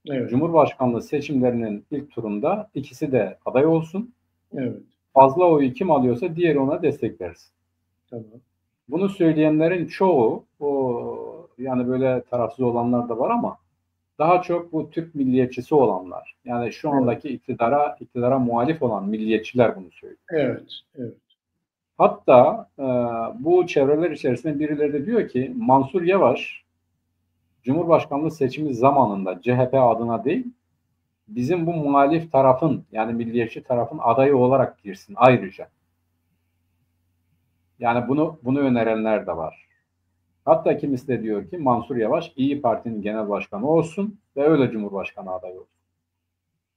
Evet. Cumhurbaşkanlığı seçimlerinin ilk turunda ikisi de aday olsun. Evet. Fazla oyu kim alıyorsa diğeri ona destek versin. Tamam. Bunu söyleyenlerin çoğu yani böyle tarafsız olanlar da var ama daha çok bu Türk milliyetçisi olanlar. Yani şu andaki iktidara muhalif olan milliyetçiler bunu söylüyor. Evet. Evet. Hatta bu çevreler içerisinde birileri de diyor ki Mansur Yavaş Cumhurbaşkanlığı seçimi zamanında CHP adına değil bizim bu muhalif tarafın yani milliyetçi tarafın adayı olarak girsin ayrıca. Yani bunu önerenler de var. Hatta kimisi de diyor ki Mansur Yavaş İyi Parti'nin genel başkanı olsun ve öyle Cumhurbaşkanı adayı olsun.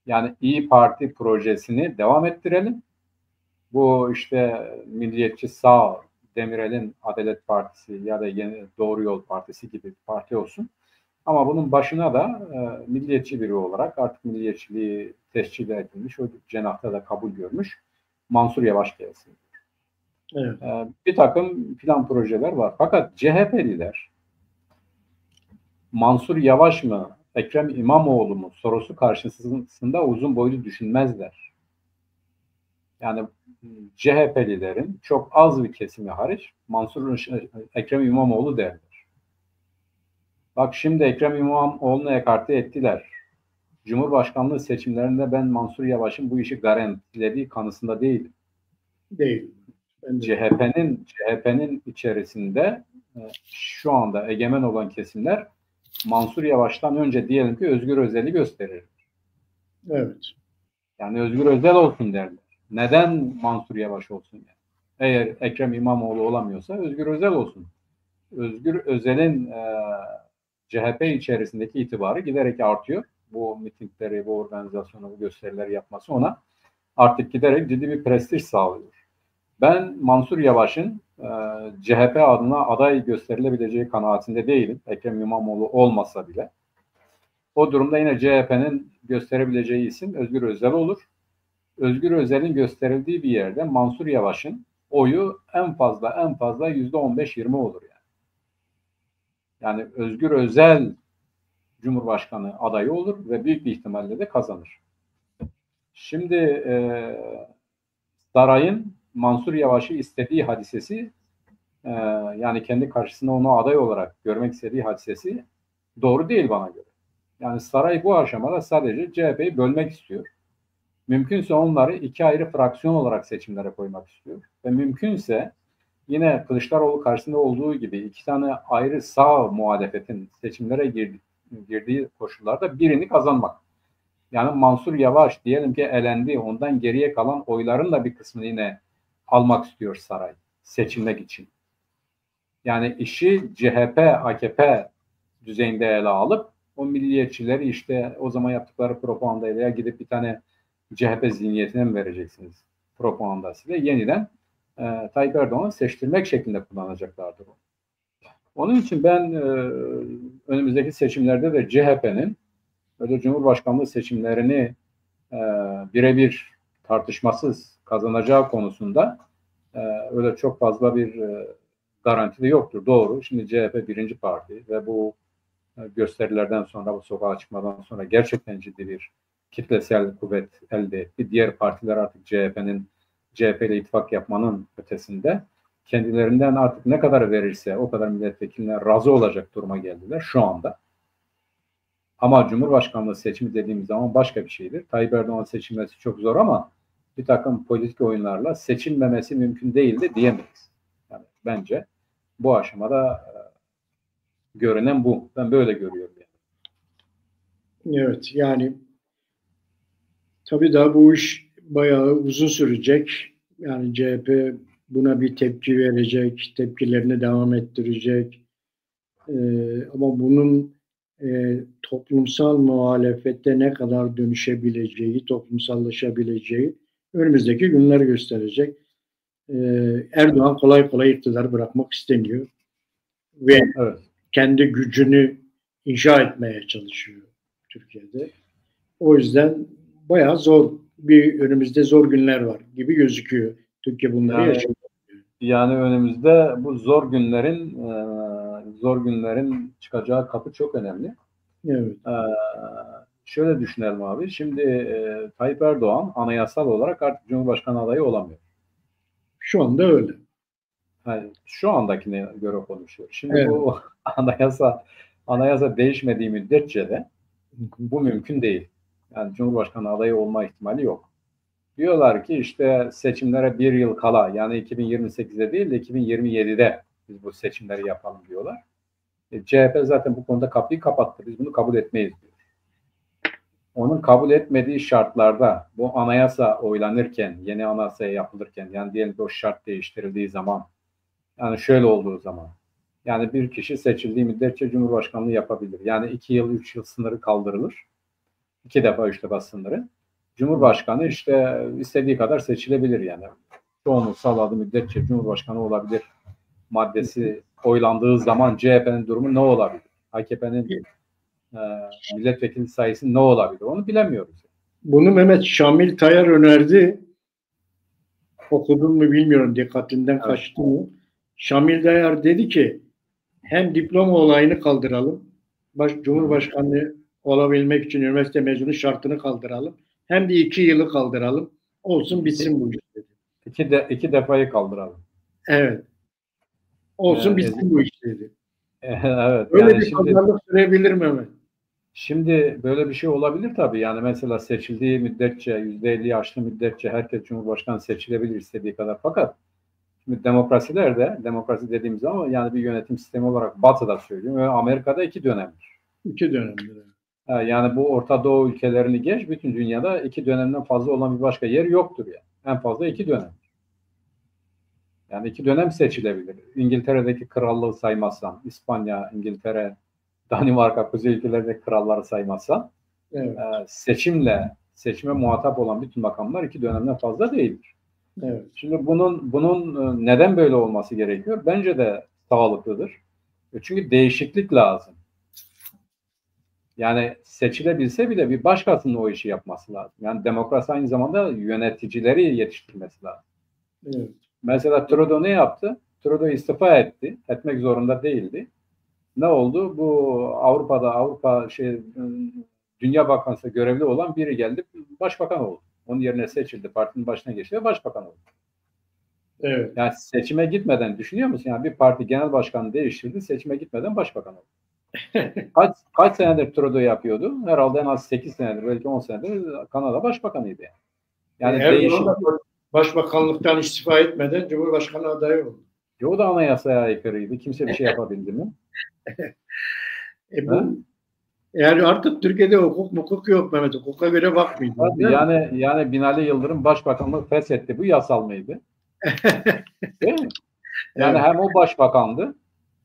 Yani İyi Parti projesini devam ettirelim. Bu işte milliyetçi sağ Demirel'in Adalet Partisi ya da Yeni Doğru Yol Partisi gibi bir parti olsun. Ama bunun başına da milliyetçi biri olarak artık milliyetçiliği tescil edilmiş, o cenahta da kabul görmüş Mansur Yavaş gelsin. Evet. Bir takım plan projeler var. Fakat CHP'liler Mansur Yavaş mı, Ekrem İmamoğlu mu sorusu karşısında uzun boylu düşünmezler. Yani CHP'lilerin çok az bir kesimi hariç Ekrem İmamoğlu derler. Bak şimdi Ekrem İmamoğlu'nu ekarte ettiler. Cumhurbaşkanlığı seçimlerinde ben Mansur Yavaş'ın bu işi garantilediği kanısında değilim. Değil. CHP'nin içerisinde şu anda egemen olan kesimler Mansur Yavaş'tan önce diyelim ki Özgür Özel'i gösterir. Evet. Yani Özgür Özel olsun derler. Neden Mansur Yavaş olsun yani? Eğer Ekrem İmamoğlu olamıyorsa Özgür Özel olsun. Özgür Özel'in CHP içerisindeki itibarı giderek artıyor. Bu mitingleri, bu organizasyonu, bu gösterileri yapması ona artık giderek ciddi bir prestij sağlıyor. Ben Mansur Yavaş'ın CHP adına aday gösterilebileceği kanaatinde değilim. Ekrem İmamoğlu olmasa bile. O durumda yine CHP'nin gösterebileceği isim Özgür Özel olur. Özgür Özel'in gösterildiği bir yerde Mansur Yavaş'ın oyu en fazla %15-20 olur yani. Yani Özgür Özel Cumhurbaşkanı adayı olur ve büyük bir ihtimalle de kazanır. Şimdi sarayın Mansur Yavaş'ı istediği hadisesi yani kendi karşısında onu aday olarak görmek istediği hadisesi doğru değil bana göre. Yani saray bu aşamada sadece CHP'yi bölmek istiyor. Mümkünse onları iki ayrı fraksiyon olarak seçimlere koymak istiyor. Ve mümkünse yine Kılıçdaroğlu karşısında olduğu gibi iki tane ayrı sağ muhalefetin seçimlere girdiği koşullarda birini kazanmak. Yani Mansur Yavaş diyelim ki elendi, ondan geriye kalan oyların da bir kısmını yine almak istiyor saray seçilmek için. Yani işi CHP, AKP düzeyinde ele alıp o milliyetçileri işte o zaman yaptıkları propagandayla gidip bir tane CHP zihniyetine mi vereceksiniz propagandasıyla yeniden Tayyip Erdoğan'ı seçtirmek şeklinde kullanacaklardır onu. Onun için ben önümüzdeki seçimlerde de CHP'nin öyle Cumhurbaşkanlığı seçimlerini birebir tartışmasız kazanacağı konusunda öyle çok fazla bir garanti de yoktur. Doğru. Şimdi CHP birinci parti ve bu gösterilerden sonra, bu sokağa çıkmadan sonra gerçekten ciddi bir kitlesel kuvvet elde etti. Diğer partiler artık CHP ile ittifak yapmanın ötesinde kendilerinden artık ne kadar verirse o kadar milletvekiline razı olacak duruma geldiler şu anda. Ama Cumhurbaşkanlığı seçimi dediğimiz zaman başka bir şeydir. Tayyip Erdoğan seçilmesi çok zor ama bir takım politik oyunlarla seçilmemesi mümkün değil de diyemeyiz. Yani bence bu aşamada görünen bu. Ben böyle görüyorum yani. Evet, yani Tabii daha bu iş bayağı uzun sürecek. Yani CHP buna bir tepki verecek, tepkilerini devam ettirecek. Ama bunun toplumsal muhalefette ne kadar dönüşebileceği, toplumsallaşabileceği önümüzdeki günler gösterecek. Erdoğan kolay kolay iktidar bırakmak istemiyor ve Evet. kendi gücünü inşa etmeye çalışıyor Türkiye'de. O yüzden bayağı zor, önümüzde zor günler var gibi gözüküyor. Türkiye bunları yaşıyor. Yani önümüzde bu zor günlerin çıkacağı kapı çok önemli. Evet. Şöyle düşünelim abi. Şimdi Tayyip Erdoğan anayasal olarak artık Cumhurbaşkanı adayı olamıyor. Şu anda öyle. Yani şu andakine göre konuşuyor. Şimdi Evet. bu anayasa değişmediği müddetçe de bu mümkün değil. Yani Cumhurbaşkanı adayı olma ihtimali yok. Diyorlar ki işte seçimlere bir yıl kala, yani 2028'de değil de 2027'de biz bu seçimleri yapalım diyorlar. CHP zaten bu konuda kapıyı kapattı. Biz bunu kabul etmeyiz diyor. Onun kabul etmediği şartlarda bu anayasa oylanırken, yeni anayasa yapılırken, yani diyelim ki o şart değiştirildiği zaman, yani şöyle olduğu zaman, yani bir kişi seçildiği müddetçe Cumhurbaşkanlığı yapabilir. Yani 2 yıl, 3 yıl sınırı kaldırılır. 2 defa, 3 defa sınırı. Cumhurbaşkanı işte istediği kadar seçilebilir yani. Çoğunluk sağladığı müddetçe Cumhurbaşkanı olabilir maddesi oylandığı zaman CHP'nin durumu ne olabilir? AKP'nin milletvekili sayısı ne olabilir? Onu bilemiyoruz. Bunu Mehmet Şamil Tayar önerdi. Okudun mu bilmiyorum, dikkatinden kaçtı mı? Şamil Tayar dedi ki hem diploma olayını kaldıralım, Cumhurbaşkanlığı olabilmek için üniversite mezunu şartını kaldıralım, hem de 2 yılı kaldıralım. Olsun bitsin bu iş dedi. İki defayı kaldıralım. Evet. Olsun bitsin bu iş dedi. Evet. Öyle yani bir pazarlık sürebilir mi Mehmet? Şimdi böyle bir şey olabilir tabii. Yani mesela seçildiği müddetçe, %50'yi aştığı müddetçe herkes Cumhurbaşkanı seçilebilir istediği kadar. Fakat şimdi demokrasi dediğimiz zaman yani bir yönetim sistemi olarak Batı'da söylüyorum ve Amerika'da 2 dönemdir. 2 dönemdir. Yani bu Orta Doğu ülkelerini geç, bütün dünyada 2 dönemden fazla olan bir başka yer yoktur yani. En fazla 2 dönem. Yani 2 dönem seçilebilir. İngiltere'deki krallığı saymazsan, İspanya, İngiltere, Danimarka, kuzey ülkelerdeki kralları saymazsan, evet. Seçime muhatap olan bütün makamlar 2 dönemden fazla değildir. Evet. Şimdi bunun neden böyle olması gerekiyor? Bence de sağlıklıdır. Çünkü değişiklik lazım. Yani seçilebilse bile bir başkasının o işi yapması lazım. Yani demokrasi aynı zamanda yöneticileri yetiştirmesi lazım. Evet. Mesela Trudeau ne yaptı? Trudeau istifa etti. Etmek zorunda değildi. Ne oldu? Bu Avrupa Dünya Bankası'nda görevli olan biri geldi, başbakan oldu. Onun yerine seçildi, partinin başına geçti ve başbakan oldu. Evet. Yani seçime gitmeden düşünüyor musun? Yani bir parti genel başkanı değiştirdi, seçime gitmeden başbakan oldu. Kaç senedir Trudeau yapıyordu? Herhalde en az 8 senedir, belki 10 senedir Kanada başbakanıydı. Yani değişik. Başbakanlıktan istifa etmeden Cumhurbaşkanı adayı oldu. O da anayasaya aykırıydı. Kimse bir şey yapabildi mi? Yani artık Türkiye'de hukuk yok Mehmet. Hukuka göre bakmıyor. Yani Binali Yıldırım başbakanlığı feshetti. Bu yasal mıydı? Değil mi? Yani evet. Hem o başbakandı,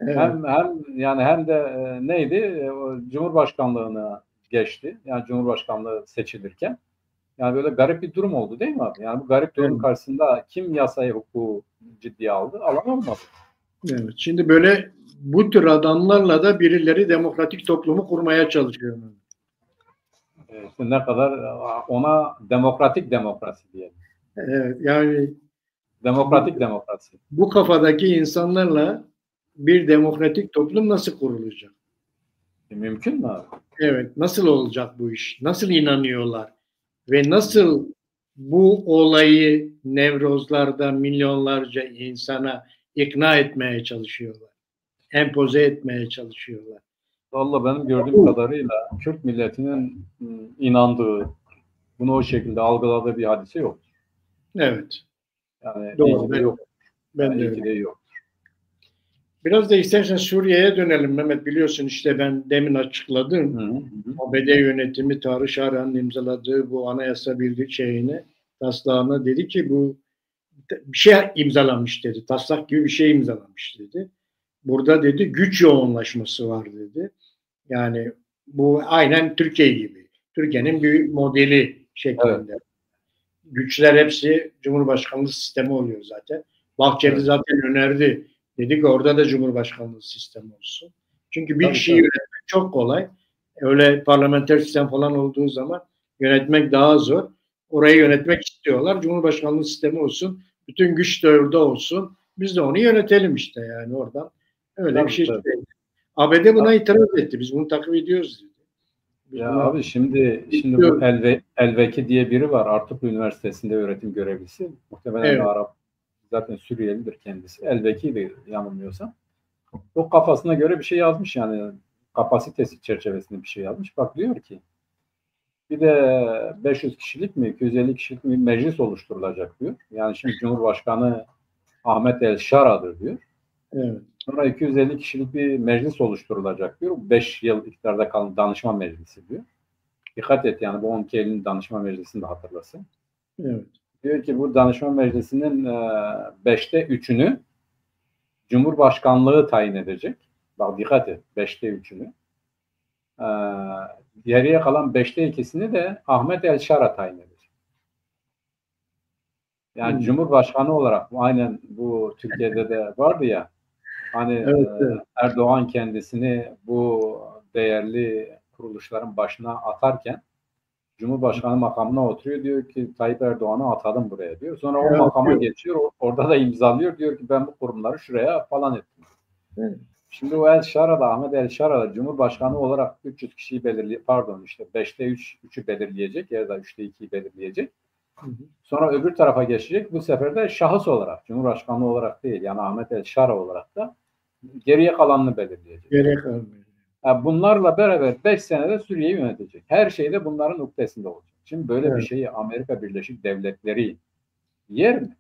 evet. hem de neydi? Cumhurbaşkanlığına geçti. Yani Cumhurbaşkanlığı seçilirken. Yani böyle garip bir durum oldu değil mi abi? Yani bu garip durum karşısında kim yasayı, hukuku ciddiye aldı? Alan olmadı. Evet. Şimdi böyle bu tür adamlarla da birileri demokratik toplumu kurmaya çalışıyor. Ne kadar ona demokratik demokrasi diyelim. Evet, yani demokrasi. Bu kafadaki insanlarla bir demokratik toplum nasıl kurulacak? Mümkün mü abi? Evet, nasıl olacak bu iş? Nasıl inanıyorlar? Ve nasıl bu olayı Nevrozlarda milyonlarca insana ikna etmeye çalışıyorlar? Empoze etmeye çalışıyorlar. Vallahi benim gördüğüm kadarıyla Kürt milletinin inandığı, bunu o şekilde algıladığı bir hadise yok. Evet. Yani doğru. iyi ki de yok. Ben de öyle. Yok. Biraz da istersen Suriye'ye dönelim Mehmet. Biliyorsun işte ben demin açıkladım. ABD yönetimi Tarık Şahra'nın imzaladığı bu anayasa bildirgi şeyini, taslağını dedi ki bu bir şey imzalamış dedi. Taslak gibi bir şey imzalamış dedi. Burada dedi güç yoğunlaşması var dedi. Yani bu aynen Türkiye gibi. Türkiye'nin bir modeli şeklinde. Evet. Güçler hepsi Cumhurbaşkanlığı sistemi oluyor zaten. Bahçeli zaten önerdi. Dedi ki orada da Cumhurbaşkanlığı sistemi olsun. Çünkü bir kişiyi yönetmek çok kolay. Öyle parlamenter sistem falan olduğu zaman yönetmek daha zor. Orayı yönetmek istiyorlar. Cumhurbaşkanlığı sistemi olsun. Bütün güç de orada olsun. Biz de onu yönetelim işte yani oradan. Öyle bir şey. ABD buna itiraz etti. Biz bunu takip ediyoruz dedi. Ya abi şimdi bu Elveki diye biri var. Artuklu Üniversitesi'nde öğretim görevlisi. Muhtemelen Arap, zaten Suriyelidir kendisi. Elveki'ydi yanılmıyorsam. O kafasına göre bir şey yazmış yani kapasitesi çerçevesinde bir şey yazmış. Bak diyor ki bir de 500 kişilik mi 250 kişilik mi meclis oluşturulacak diyor. Yani şimdi Cumhurbaşkanı Ahmet El Şara'dır diyor. Evet. Sonra 250 kişilik bir meclis oluşturulacak diyor. 5 yıl iktidarda kalan danışman meclisi diyor. Dikkat et yani bu 12 Eylül danışman meclisini de hatırlasın. Evet. Diyor ki bu danışman meclisinin 5'te 3'ünü Cumhurbaşkanlığı tayin edecek. Bak dikkat et 5'te 3'ünü. Geriye kalan 5'te 2'sini de Ahmet El Şara tayin edecek. Yani Cumhurbaşkanı olarak aynen bu Türkiye'de de vardı ya hani Erdoğan kendisini bu değerli kuruluşların başına atarken Cumhurbaşkanı makamına oturuyor diyor ki Tayyip Erdoğan'ı atadım buraya diyor. Sonra o makama geçiyor orada da imzalıyor diyor ki ben bu kurumları şuraya falan ettim. Şimdi o El Şara'da Ahmet El Şara'da Cumhurbaşkanı olarak 300 kişiyi işte 5'te 3'ü belirleyecek ya da 3'te 2'yi belirleyecek. Sonra öbür tarafa geçecek. Bu sefer de şahıs olarak, Cumhurbaşkanı olarak değil yani Ahmet El Şara olarak da geriye kalanını belirleyecek. Geriye kalanını. Yani bunlarla beraber 5 senede Suriye'yi yönetecek. Her şey de bunların noktasında olacak. Şimdi böyle bir şeyi Amerika Birleşik Devletleri yer mi?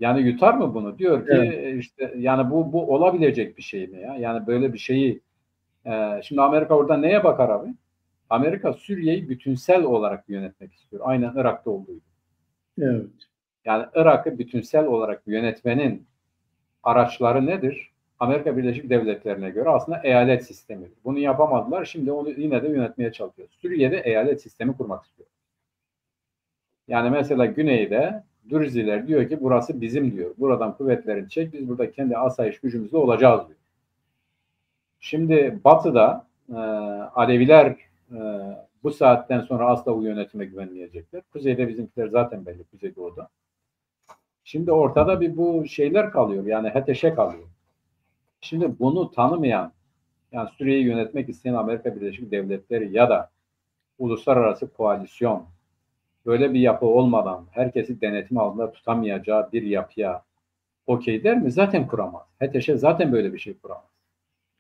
Yani yutar mı bunu? Diyor ki işte yani bu olabilecek bir şey mi ya? Yani böyle bir şeyi şimdi Amerika orada neye bakar abi? Amerika Suriye'yi bütünsel olarak yönetmek istiyor. Aynen Irak'ta olduğu gibi. Evet. Yani Irak'ı bütünsel olarak yönetmenin araçları nedir? Amerika Birleşik Devletleri'ne göre aslında eyalet sistemidir. Bunu yapamadılar. Şimdi onu yine de yönetmeye çalışıyor. Suriye'de eyalet sistemi kurmak istiyor. Yani mesela güneyde Dürziler diyor ki burası bizim diyor. Buradan kuvvetlerini çek. Biz burada kendi asayiş gücümüzle olacağız diyor. Şimdi batıda Aleviler bu saatten sonra asla bu yönetime güvenmeyecekler. Kuzeyde bizimkiler zaten belli. Kuzeydoğu'da. Şimdi ortada bir bu şeyler kalıyor. Yani HTŞ kalıyor. Şimdi bunu tanımayan yani Suriye'yi yönetmek isteyen Amerika Birleşik Devletleri ya da uluslararası koalisyon böyle bir yapı olmadan herkesi denetim altında tutamayacağı bir yapıya okey der mi? Zaten kuramaz. HTŞ zaten böyle bir şey kuramaz.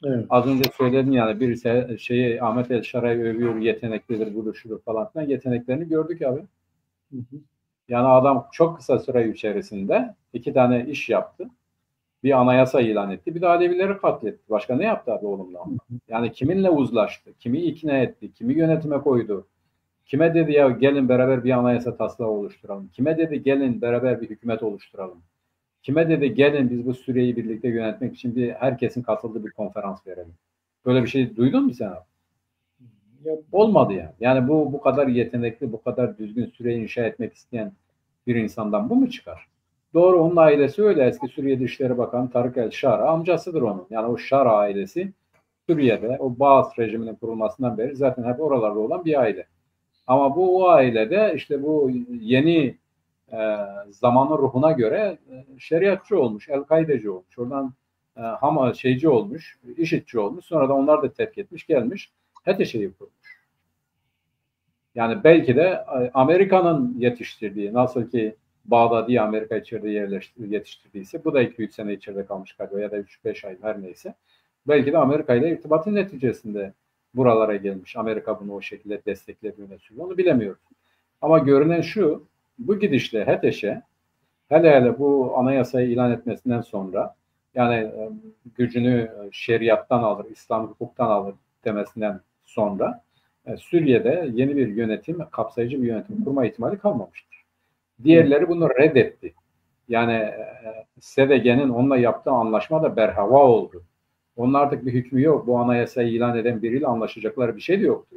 Evet. Az önce söyledim yani birisi Ahmet El Şara'yı övüyor, yeteneklidir, budur, şudur falan filan. Yeteneklerini gördük abi. Yani adam çok kısa süre içerisinde 2 tane iş yaptı. Bir anayasa ilan etti. Bir de Alevileri katletti. Başka ne yaptı abi oğlumla? Yani kiminle uzlaştı? Kimi ikna etti? Kimi yönetime koydu? Kime dedi ya gelin beraber bir anayasa taslağı oluşturalım? Kime dedi gelin beraber bir hükümet oluşturalım? Kime dedi gelin biz bu Suriye'yi birlikte yönetmek için herkesin katıldığı bir konferans verelim? Böyle bir şey duydun mu sen abi? Olmadı yani. Yani bu kadar yetenekli, bu kadar düzgün Suriye'yi inşa etmek isteyen bir insandan bu mu çıkar? Doğru onun ailesi öyle. Eski Suriye Dışişleri Bakanı Tarık El Şara amcasıdır onun. Yani o Şara ailesi Suriye'de o Baas rejiminin kurulmasından beri zaten hep oralarda olan bir aile. Ama o ailede işte bu yeni zamanın ruhuna göre şeriatçı olmuş, El-Kaideci olmuş. Oradan şeyci olmuş, IŞİD'ci olmuş. Sonra da onlar da terk etmiş, gelmiş. HTŞ'yi kurmuş. Yani belki de Amerika'nın yetiştirdiği, nasıl ki Bağdadi'yi Amerika içeride yetiştirdiyse, bu da 2-3 sene içeride kalmış galiba ya da 3-5 ay her neyse. Belki de Amerika ile irtibatın neticesinde buralara gelmiş. Amerika bunu o şekilde desteklediğine söylüyor. Onu bilemiyoruz. Ama görünen şu, bu gidişle HTŞ hele bu anayasayı ilan etmesinden sonra Yani gücünü şeriattan alır, İslam hukuktan alır demesinden sonra Suriye'de yeni bir yönetim, kapsayıcı bir yönetim kurma ihtimali kalmamıştır. Diğerleri bunu reddetti. Yani SDG'nin onunla yaptığı anlaşma da berhava oldu. Onun artık bir hükmü yok. Bu anayasayı ilan eden biriyle anlaşacakları bir şey de yoktu.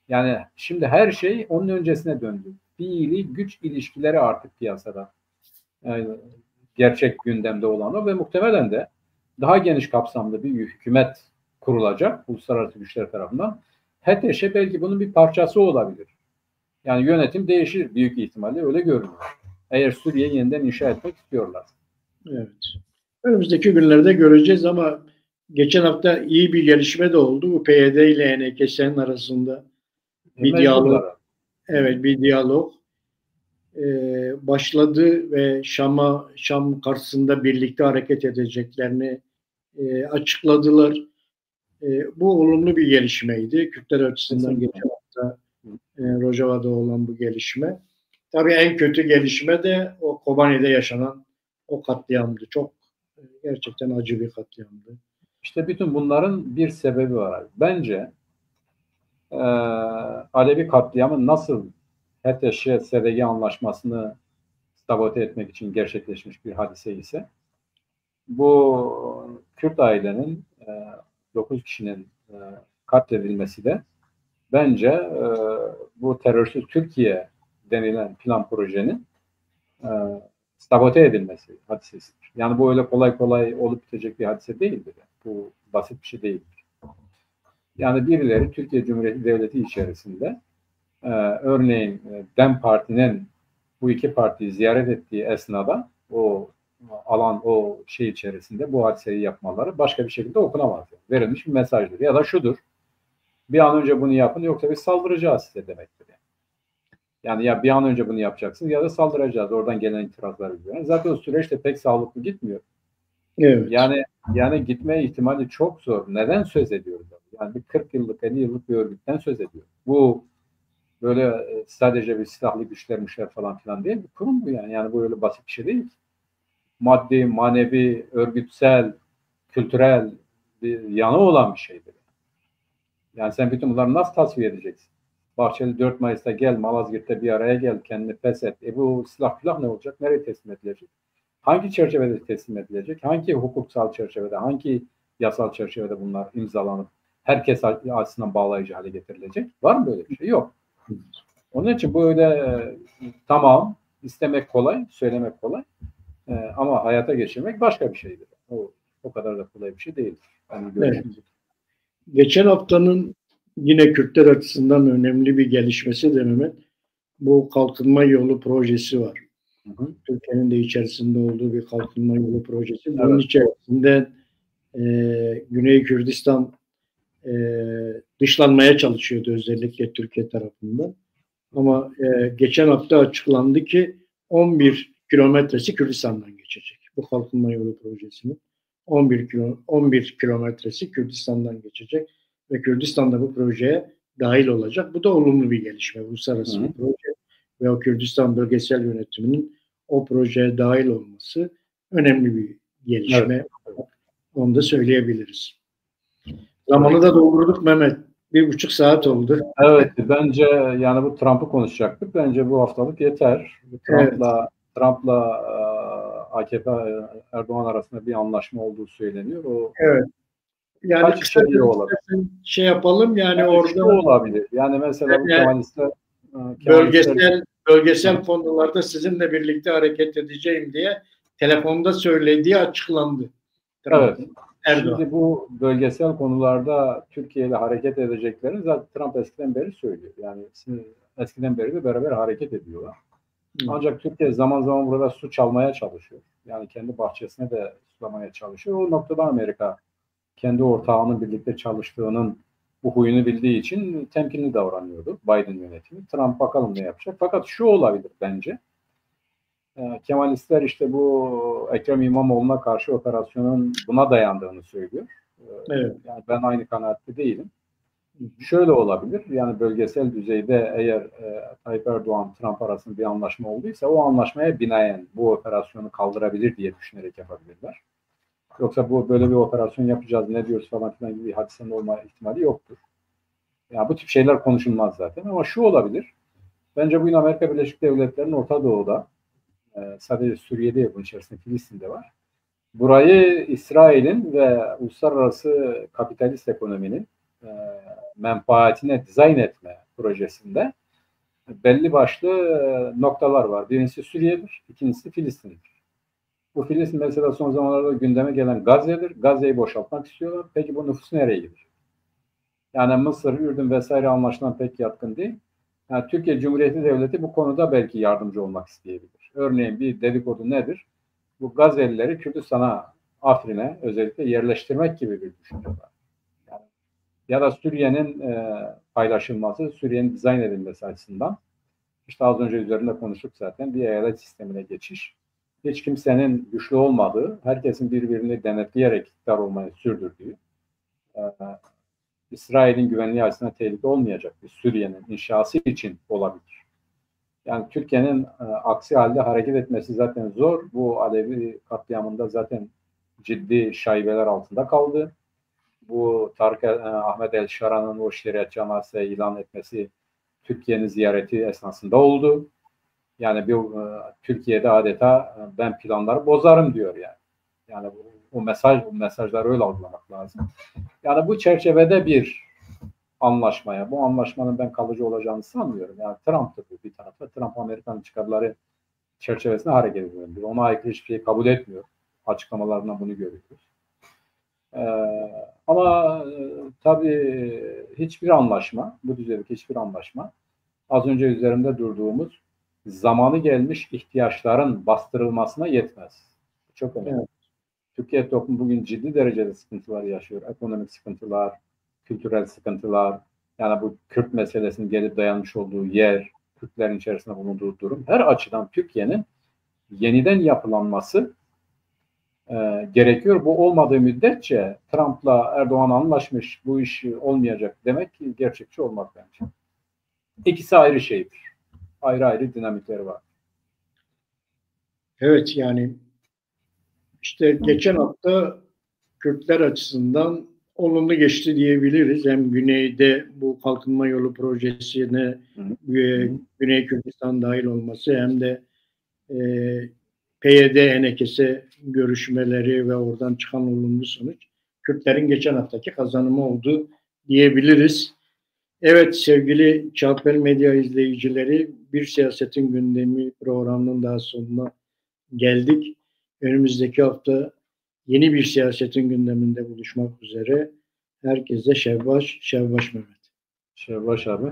Yani şimdi her şey onun öncesine döndü. Fiili güç ilişkileri artık piyasada. Yani gerçek gündemde olan o ve muhtemelen de daha geniş kapsamlı bir hükümet kurulacak uluslararası güçler tarafından. HTŞ belki bunun bir parçası olabilir. Yani yönetim değişir büyük ihtimalle öyle görünüyor. Eğer Suriye'yi yeniden inşa etmek istiyorlar. Evet. Önümüzdeki günlerde göreceğiz ama geçen hafta iyi bir gelişme de oldu. Bu PYD ile HNKS'nin arasında bir diyalog. Evet, bir diyalog başladı ve Şam karşısında birlikte hareket edeceklerini açıkladılar. Bu olumlu bir gelişmeydi. Kürtler açısından geçen hafta Rojava'da olan bu gelişme. Tabii en kötü gelişme de o Kobani'de yaşanan o katliamdı. Çok gerçekten acı bir katliamdı. İşte bütün bunların bir sebebi var. Bence Alevi katliamı nasıl HTŞ-SDG anlaşmasını sabote etmek için gerçekleşmiş bir hadise ise bu Kürt ailenin 9 kişinin katledilmesi de bence bu terörsüz Türkiye denilen plan projenin sabote edilmesi hadisesidir. Yani bu öyle kolay kolay olup bitecek bir hadise değildir. Bu basit bir şey değildir. Yani birileri Türkiye Cumhuriyeti Devleti içerisinde örneğin DEM Parti'nin bu iki partiyi ziyaret ettiği esnada o alan, o şey içerisinde bu hadiseyi yapmaları başka bir şekilde okunamaz. Verilmiş bir mesajdır. Ya da şudur, bir an önce bunu yapın yoksa biz saldıracağız size demektir. Yani ya bir an önce bunu yapacaksınız ya da saldıracağız. Oradan gelen itirazları görüyoruz. Zaten o süreç de pek sağlıklı gitmiyor. Evet. Yani gitme ihtimali çok zor. Neden söz ediyoruz? Yani bir 40 yıllık, 50 yıllık bir örgütten söz ediyoruz. Bu böyle sadece bir silahlı güçler falan filan değil. Bir kurum bu yani. Yani bu öyle basit bir şey değil ki. Maddi, manevi, örgütsel, kültürel bir yanı olan bir şeydir. Yani sen bütün bunları nasıl tasfiye edeceksin? Bahçeli 4 Mayıs'ta gel, Malazgirt'te bir araya gel, kendini pes et. Bu silah ne olacak? Nereye teslim edilecek? Hangi çerçevede teslim edilecek? Hangi hukuksal çerçevede, hangi yasal çerçevede bunlar imzalanıp herkes açısından bağlayıcı hale getirilecek? Var mı böyle bir şey? Yok. Onun için bu öyle tamam, istemek kolay, söylemek kolay ama hayata geçirmek başka bir şeydir. O kadar da kolay bir şey değildir. Yani evet. Geçen haftanın yine Kürtler açısından önemli bir gelişmesi de Mehmet, bu kalkınma yolu projesi var. Türkiye'nin de içerisinde olduğu bir kalkınma yolu projesi. Bunun içerisinde Güney Kürdistan dışlanmaya çalışıyordu özellikle Türkiye tarafından. Ama geçen hafta açıklandı ki 11 kilometresi Kürdistan'dan geçecek. Bu kalkınma yolu projesinin 11 kilometresi Kürdistan'dan geçecek ve Kürdistan da bu projeye dahil olacak. Bu da olumlu bir gelişme. Uluslararası bir proje ve o Kürdistan bölgesel yönetiminin o projeye dahil olması önemli bir gelişme. Evet. Onu da söyleyebiliriz. Zamanı da doldurduk Mehmet. 1,5 saat oldu. Evet, bence yani bu Trump'ı konuşacaktık. Bence bu haftalık yeter. Trump'la AKP Erdoğan arasında bir anlaşma olduğu söyleniyor. Evet. Yani kısa şey yapalım yani orada olabilir. Yani mesela bu Kemalistler bölgesel konularda sizinle birlikte hareket edeceğim diye telefonda söylediği açıklandı. Evet. Erdoğan. Şimdi bu bölgesel konularda Türkiye ile hareket edeceklerini zaten Trump eskiden beri söylüyor. Yani eskiden beri de beraber hareket ediyorlar. Ancak Türkiye zaman zaman burada su çalmaya çalışıyor. Yani kendi bahçesine de sulamaya çalışıyor. O noktada Amerika kendi ortağının birlikte çalıştığının bu huyunu bildiği için temkinli davranıyordu Biden yönetimi. Trump bakalım ne yapacak. Fakat şu olabilir bence. Kemalistler işte bu Ekrem İmamoğlu'na karşı operasyonun buna dayandığını söylüyor. Evet. Yani ben aynı kanaatte değilim. Şöyle olabilir, yani bölgesel düzeyde eğer Tayyip Erdoğan, Trump arasında bir anlaşma olduysa o anlaşmaya binaen bu operasyonu kaldırabilir diye düşünerek yapabilirler. Yoksa bu böyle bir operasyon yapacağız, ne diyoruz falan filan gibi bir hadisenin olma ihtimali yoktur. Ya bu tip şeyler konuşulmaz zaten ama şu olabilir. Bence bugün Amerika Birleşik Devletleri'nin Orta Doğu'da sadece Suriye'de yok, bunun içerisinde Filistin'de var. Burayı İsrail'in ve uluslararası kapitalist ekonominin menfaatine dizayn etme projesinde belli başlı noktalar var. Birincisi Suriye'dir, ikincisi Filistin'dir. Bu Filistin mesela son zamanlarda gündeme gelen Gazze'dir. Gazze'yi boşaltmak istiyorlar. Peki bu nüfus nereye gidiyor? Yani Mısır, Ürdün vesaire anlaşılan pek yatkın değil. Yani Türkiye Cumhuriyeti Devleti bu konuda belki yardımcı olmak isteyebilir. Örneğin bir dedikodu nedir? Bu Gazze'lileri Kürdistan'a, Afrin'e özellikle yerleştirmek gibi bir düşünce var. Yani, ya da Suriye'nin paylaşılması, Suriye'nin dizayn edilmesi açısından, işte az önce üzerinde konuştuk zaten, bir eyalet sistemine geçiş. Hiç kimsenin güçlü olmadığı, herkesin birbirini denetleyerek iktidar olmayı sürdürdüğü, İsrail'in güvenliği açısından tehlike olmayacak bir Suriye'nin inşası için olabilir. Yani Türkiye'nin aksi halde hareket etmesi zaten zor. Bu Alevi katliamında zaten ciddi şaibeler altında kaldı. Bu Ahmet El Şaran'ın o şeriat cemaatine ilan etmesi Türkiye'nin ziyareti esnasında oldu. Yani Türkiye'de adeta ben planları bozarım diyor yani. Yani bu mesajları öyle algılamak lazım. Yani bu çerçevede bir anlaşmaya, bu anlaşmanın ben kalıcı olacağını sanmıyorum. Yani Trump'tır bu bir tarafta. Trump Amerikan çıkarları çerçevesinde hareket ediyor. Ona aykırı hiçbir şey kabul etmiyor. Açıklamalarından bunu görüyoruz. Ama tabii hiçbir anlaşma, bu düzeydeki hiçbir anlaşma, az önce üzerinde durduğumuz zamanı gelmiş ihtiyaçların bastırılmasına yetmez. Çok önemli. Evet. Türkiye toplumu bugün ciddi derecede sıkıntılar yaşıyor. Ekonomik sıkıntılar, kültürel sıkıntılar, yani bu Kürt meselesinin gelip dayanmış olduğu yer, Kürtlerin içerisinde bulunduğu durum, her açıdan Türkiye'nin yeniden yapılanması gerekiyor. Bu olmadığı müddetçe Trump'la Erdoğan anlaşmış, bu iş olmayacak demek gerçekçi olmak bence. İkisi ayrı şeydir. Ayrı ayrı dinamikleri var. Evet, yani işte geçen hafta Kürtler açısından olumlu geçti diyebiliriz. Hem güneyde bu kalkınma yolu projesine Güney Kürdistan dahil olması, hem de PYD Enekese görüşmeleri ve oradan çıkan olumlu sonuç Kürtlerin geçen haftaki kazanımı oldu diyebiliriz. Evet sevgili Çağpel Medya izleyicileri, Bir Siyasetin Gündemi programının daha sonuna geldik. Önümüzdeki hafta yeni bir siyasetin gündeminde buluşmak üzere. Herkese Şevbaş Mehmet. Şevbaş abi.